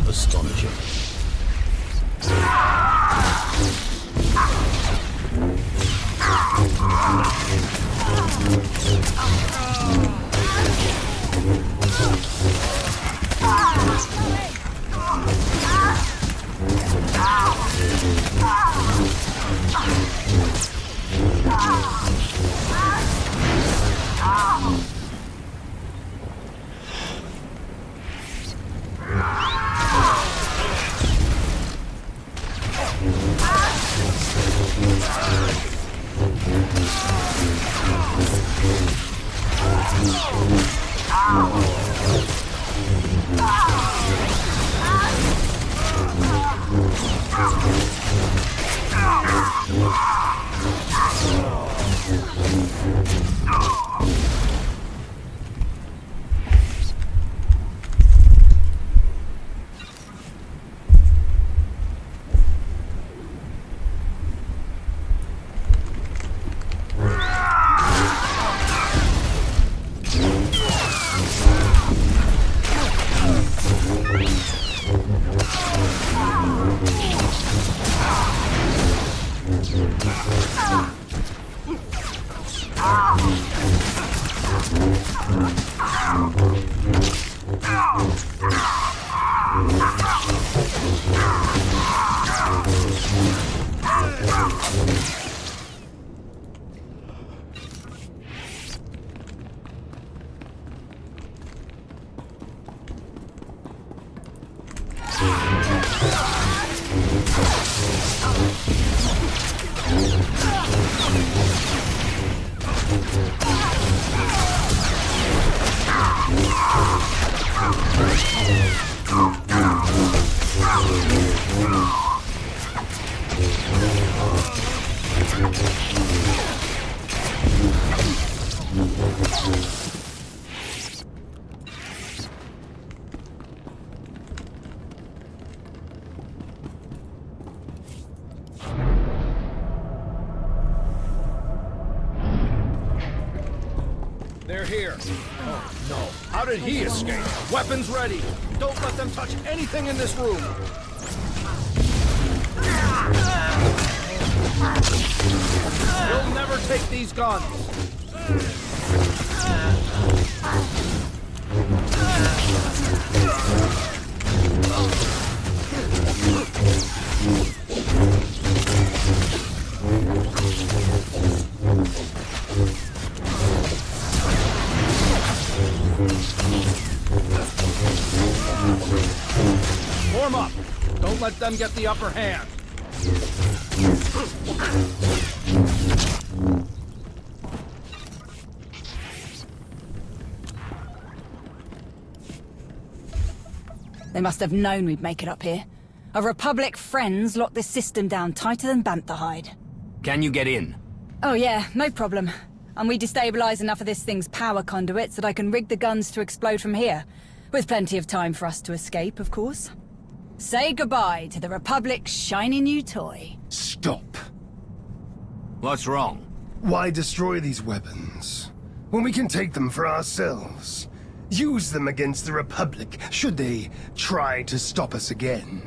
Astonishing. They're here. Oh, no. How did he escape? Weapons ready. Don't let them touch anything in this room. You'll never take these guns. Form up. Don't let them get the upper hand. They must have known we'd make it up here. Our Republic friends locked this system down tighter than bantha hide. Can you get in? Oh yeah, no problem. And we destabilize enough of this thing's power conduits that I can rig the guns to explode from here. With plenty of time for us to escape, of course. Say goodbye to the Republic's shiny new toy. Stop. What's wrong? Why destroy these weapons when we can take them for ourselves? Use them against the Republic, should they try to stop us again.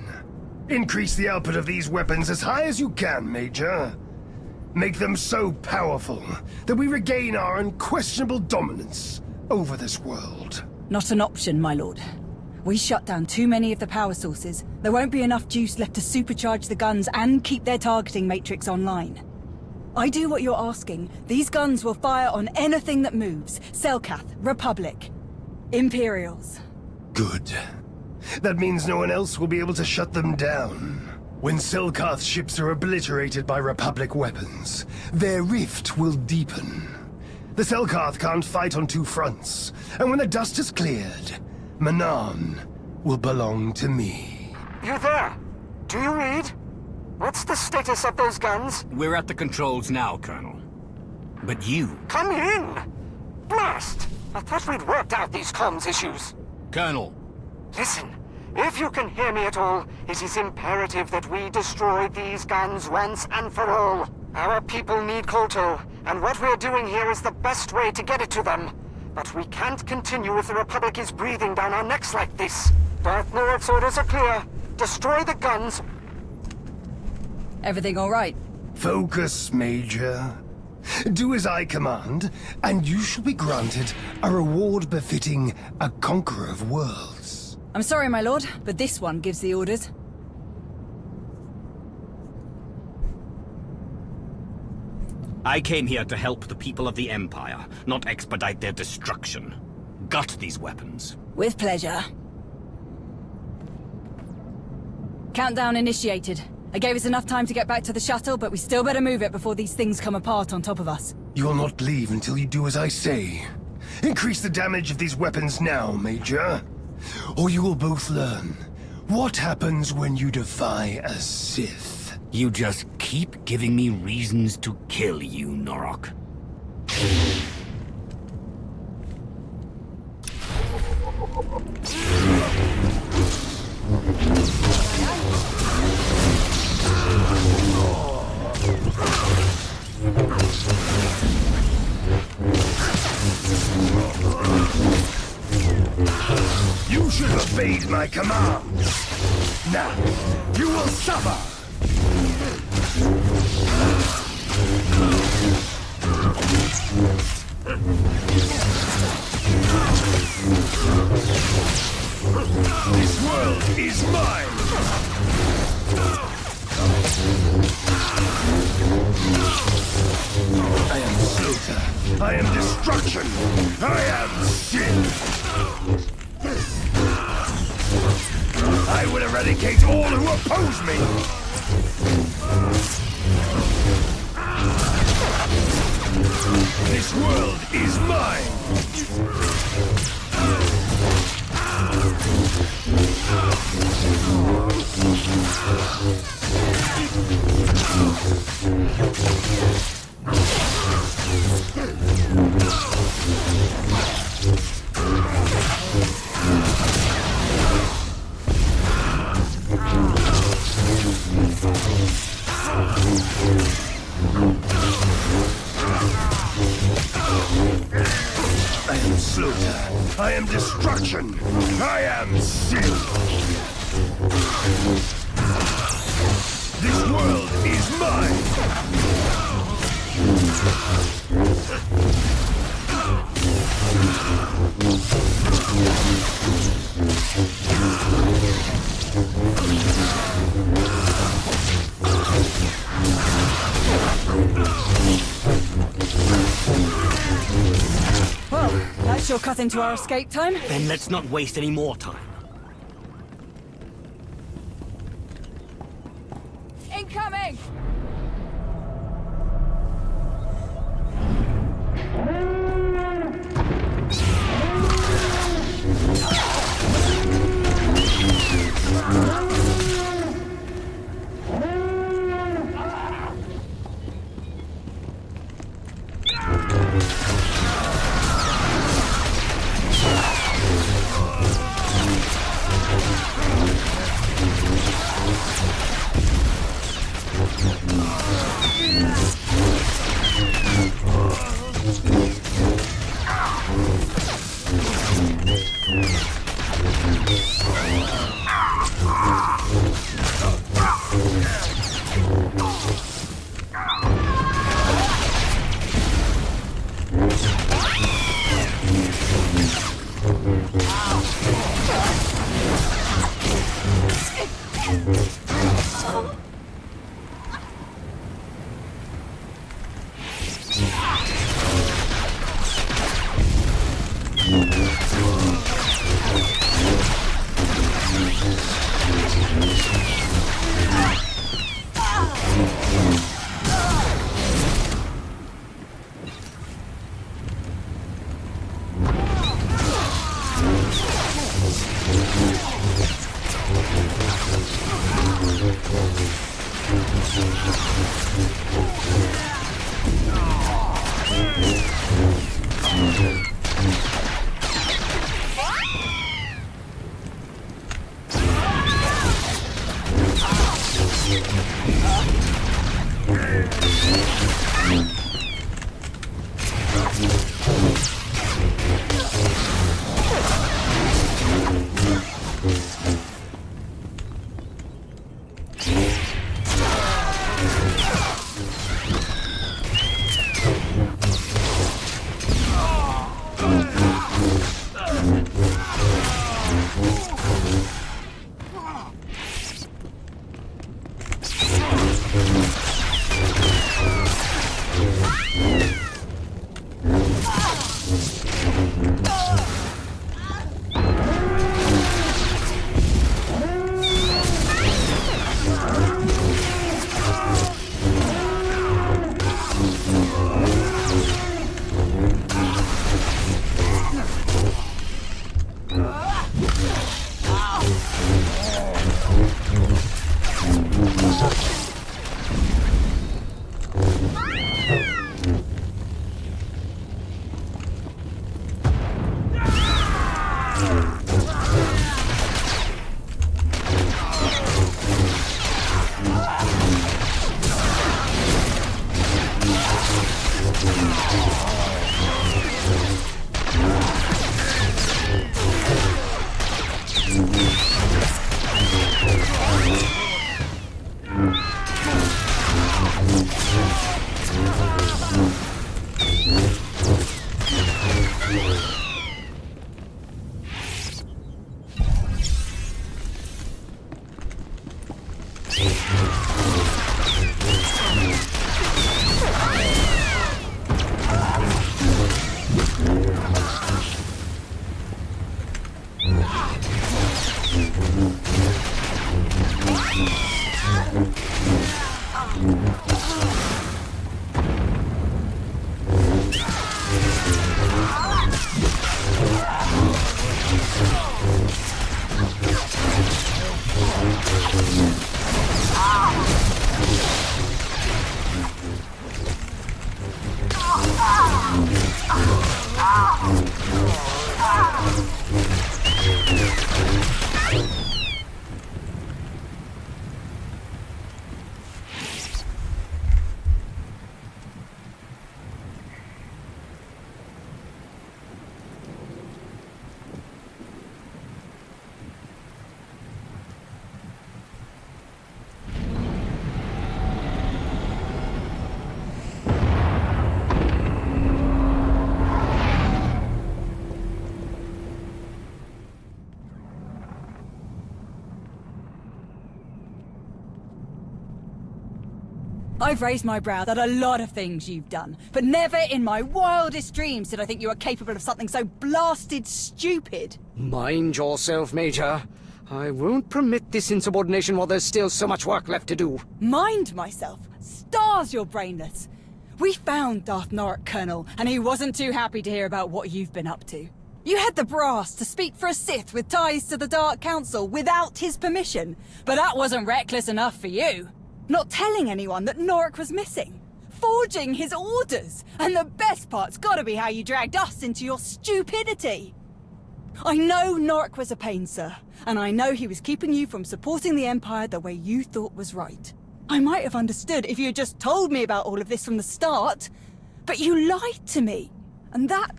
Increase the output of these weapons as high as you can, Major. Make them so powerful that we regain our unquestionable dominance over this world. Not an option, my lord. We shut down too many of the power sources. There won't be enough juice left to supercharge the guns and keep their targeting matrix online. I do what you're asking. These guns will fire on anything that moves. Selkath, Republic, Imperials. Good. That means no one else will be able to shut them down. When Selkath ships are obliterated by Republic weapons, their rift will deepen. The Selkath can't fight on two fronts, and when the dust is cleared, Manan will belong to me. You there? Do you read? What's the status of those guns? We're at the controls now, Colonel. But you... Come in! Blast! I thought we'd worked out these comms issues. Colonel. Listen, if you can hear me at all, it is imperative that we destroy these guns once and for all. Our people need Kolto, and what we're doing here is the best way to get it to them. But we can't continue if the Republic is breathing down our necks like this. Darth Norak's orders are clear. Destroy the guns. Everything all right? Focus, Major. Do as I command, and you shall be granted a reward befitting a conqueror of worlds. I'm sorry, my lord, but this one gives the orders. I came here to help the people of the Empire, not expedite their destruction. Gut these weapons. With pleasure. Countdown initiated. I gave us enough time to get back to the shuttle, but we still better move it before these things come apart on top of us. You will not leave until you do as I say. Increase the damage of these weapons now, Major. Or you will both learn what happens when you defy a Sith. You just keep giving me reasons to kill you, Norok. You should have obeyed my command. Now, you will suffer. This world is mine. I am slaughter. I am destruction. I am sin. I will eradicate all who oppose me. This world is mine. onslaught. I am destruction. I am Sith. This world is mine. Well, that sure cut into our escape time. Then let's not waste any more time. Incoming! I've raised my brows at a lot of things you've done, but never in my wildest dreams did I think you were capable of something so blasted stupid. Mind yourself, Major. I won't permit this insubordination while there's still so much work left to do. Mind myself? Stars, you're brainless. We found Darth Norok, Colonel, and he wasn't too happy to hear about what you've been up to. You had the brass to speak for a Sith with ties to the Dark Council without his permission, but that wasn't reckless enough for you. Not telling anyone that Norok was missing. Forging his orders. And the best part's gotta be how you dragged us into your stupidity. I know Norok was a pain, sir, and I know he was keeping you from supporting the Empire the way you thought was right. I might have understood if you had just told me about all of this from the start, but you lied to me, and that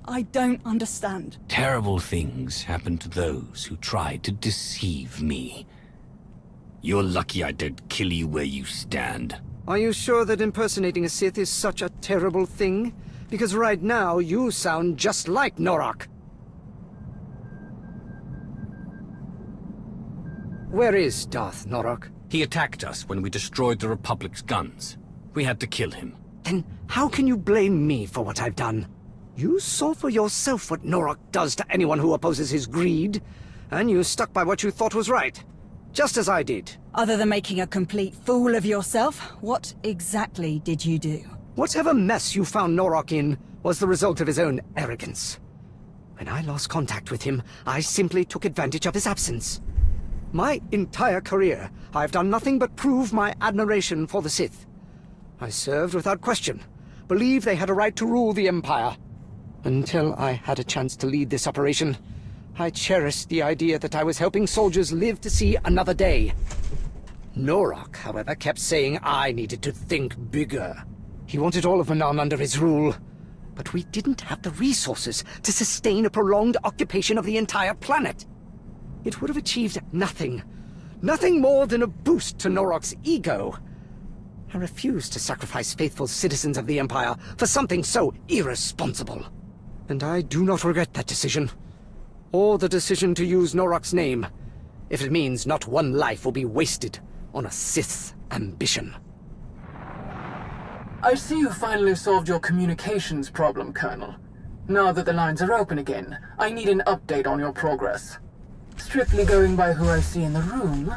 I don't understand. Terrible things happen to those who try to deceive me. You're lucky I don't kill you where you stand. Are you sure that impersonating a Sith is such a terrible thing? Because right now, you sound just like Norok. Where is Darth Norok? He attacked us when we destroyed the Republic's guns. We had to kill him. Then how can you blame me for what I've done? You saw for yourself what Norok does to anyone who opposes his greed, and you stuck by what you thought was right. Just as I did. Other than making a complete fool of yourself, what exactly did you do? Whatever mess you found Norok in was the result of his own arrogance. When I lost contact with him, I simply took advantage of his absence. My entire career, I've done nothing but prove my admiration for the Sith. I served without question, believed they had a right to rule the Empire. Until I had a chance to lead this operation, I cherished the idea that I was helping soldiers live to see another day. Norok, however, kept saying I needed to think bigger. He wanted all of Manan under his rule, but we didn't have the resources to sustain a prolonged occupation of the entire planet. It would have achieved nothing. Nothing more than a boost to Norok's ego. I refused to sacrifice faithful citizens of the Empire for something so irresponsible. And I do not regret that decision. Or the decision to use Norok's name, if it means not one life will be wasted on a Sith's ambition. I see you finally solved your communications problem, Colonel. Now that the lines are open again, I need an update on your progress. Strictly going by who I see in the room,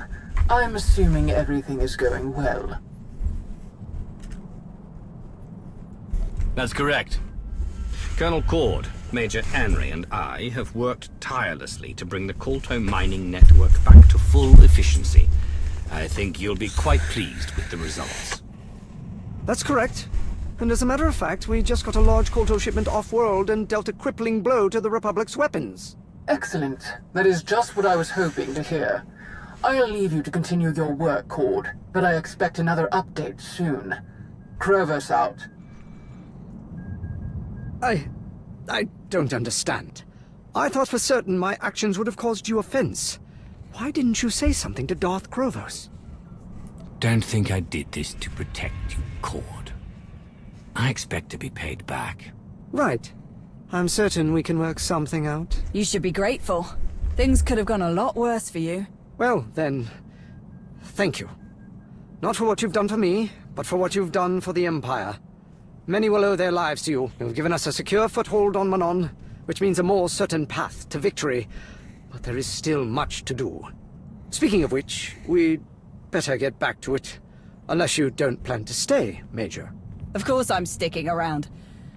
I'm assuming everything is going well. That's correct. Colonel Cord, Major Anry, and I have worked tirelessly to bring the Kolto mining network back to full efficiency. I think you'll be quite pleased with the results. That's correct. And as a matter of fact, we just got a large Kolto shipment off-world and dealt a crippling blow to the Republic's weapons. Excellent. That is just what I was hoping to hear. I'll leave you to continue your work, Cord, but I expect another update soon. Krovis out. I don't understand. I thought for certain my actions would have caused you offense. Why didn't you say something to Darth Krovos? Don't think I did this to protect you, Cord. I expect to be paid back. Right. I'm certain we can work something out. You should be grateful. Things could have gone a lot worse for you. Well, then, thank you. Not for what you've done for me, but for what you've done for the Empire. Many will owe their lives to you. You've given us a secure foothold on Manon, which means a more certain path to victory. But there is still much to do. Speaking of which, we'd better get back to it. Unless you don't plan to stay, Major. Of course I'm sticking around.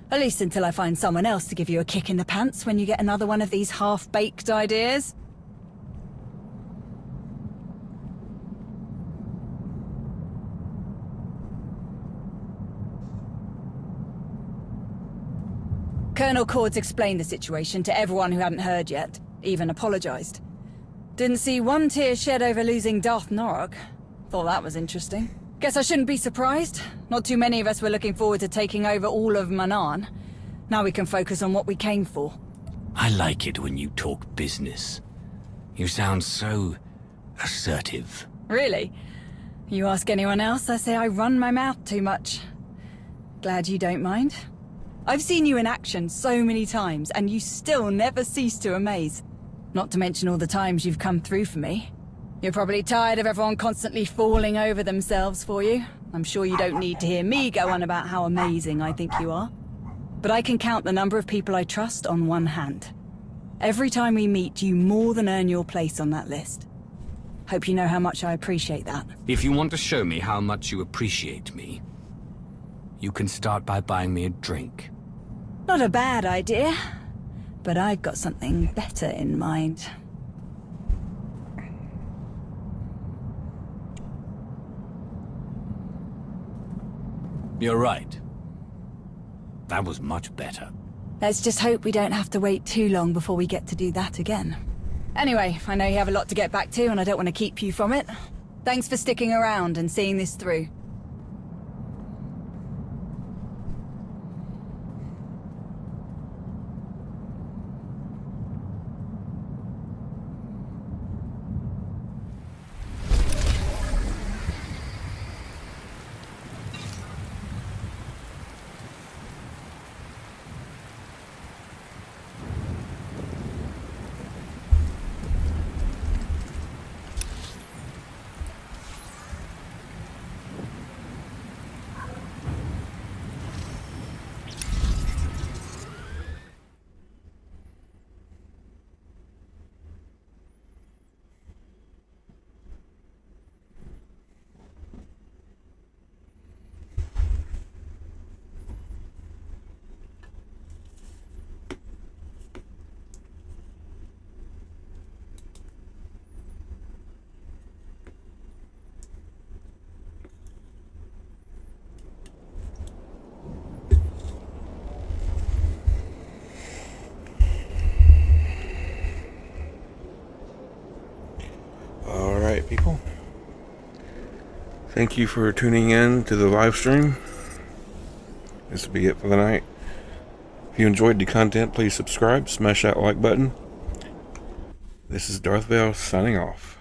At least until I find someone else to give you a kick in the pants when you get another one of these half-baked ideas. Colonel Cord's explained the situation to everyone who hadn't heard yet, even apologized. Didn't see one tear shed over losing Darth Norok. Thought that was interesting. Guess I shouldn't be surprised. Not too many of us were looking forward to taking over all of Manan. Now we can focus on what we came for. I like it when you talk business. You sound so assertive. Really? You ask anyone else, I say I run my mouth too much. Glad you don't mind. I've seen you in action so many times, and you still never cease to amaze. Not to mention all the times you've come through for me. You're probably tired of everyone constantly falling over themselves for you. I'm sure you don't need to hear me go on about how amazing I think you are. But I can count the number of people I trust on one hand. Every time we meet, you more than earn your place on that list. Hope you know how much I appreciate that. If you want to show me how much you appreciate me, you can start by buying me a drink. Not a bad idea, but I've got something better in mind. You're right. That was much better. Let's just hope we don't have to wait too long before we get to do that again. Anyway, I know you have a lot to get back to, and I don't want to keep you from it. Thanks for sticking around and seeing this through. Alright, people. Thank you for tuning in to the live stream. This will be it for the night. If you enjoyed the content, please subscribe, smash that like button. This is Darth Vader signing off.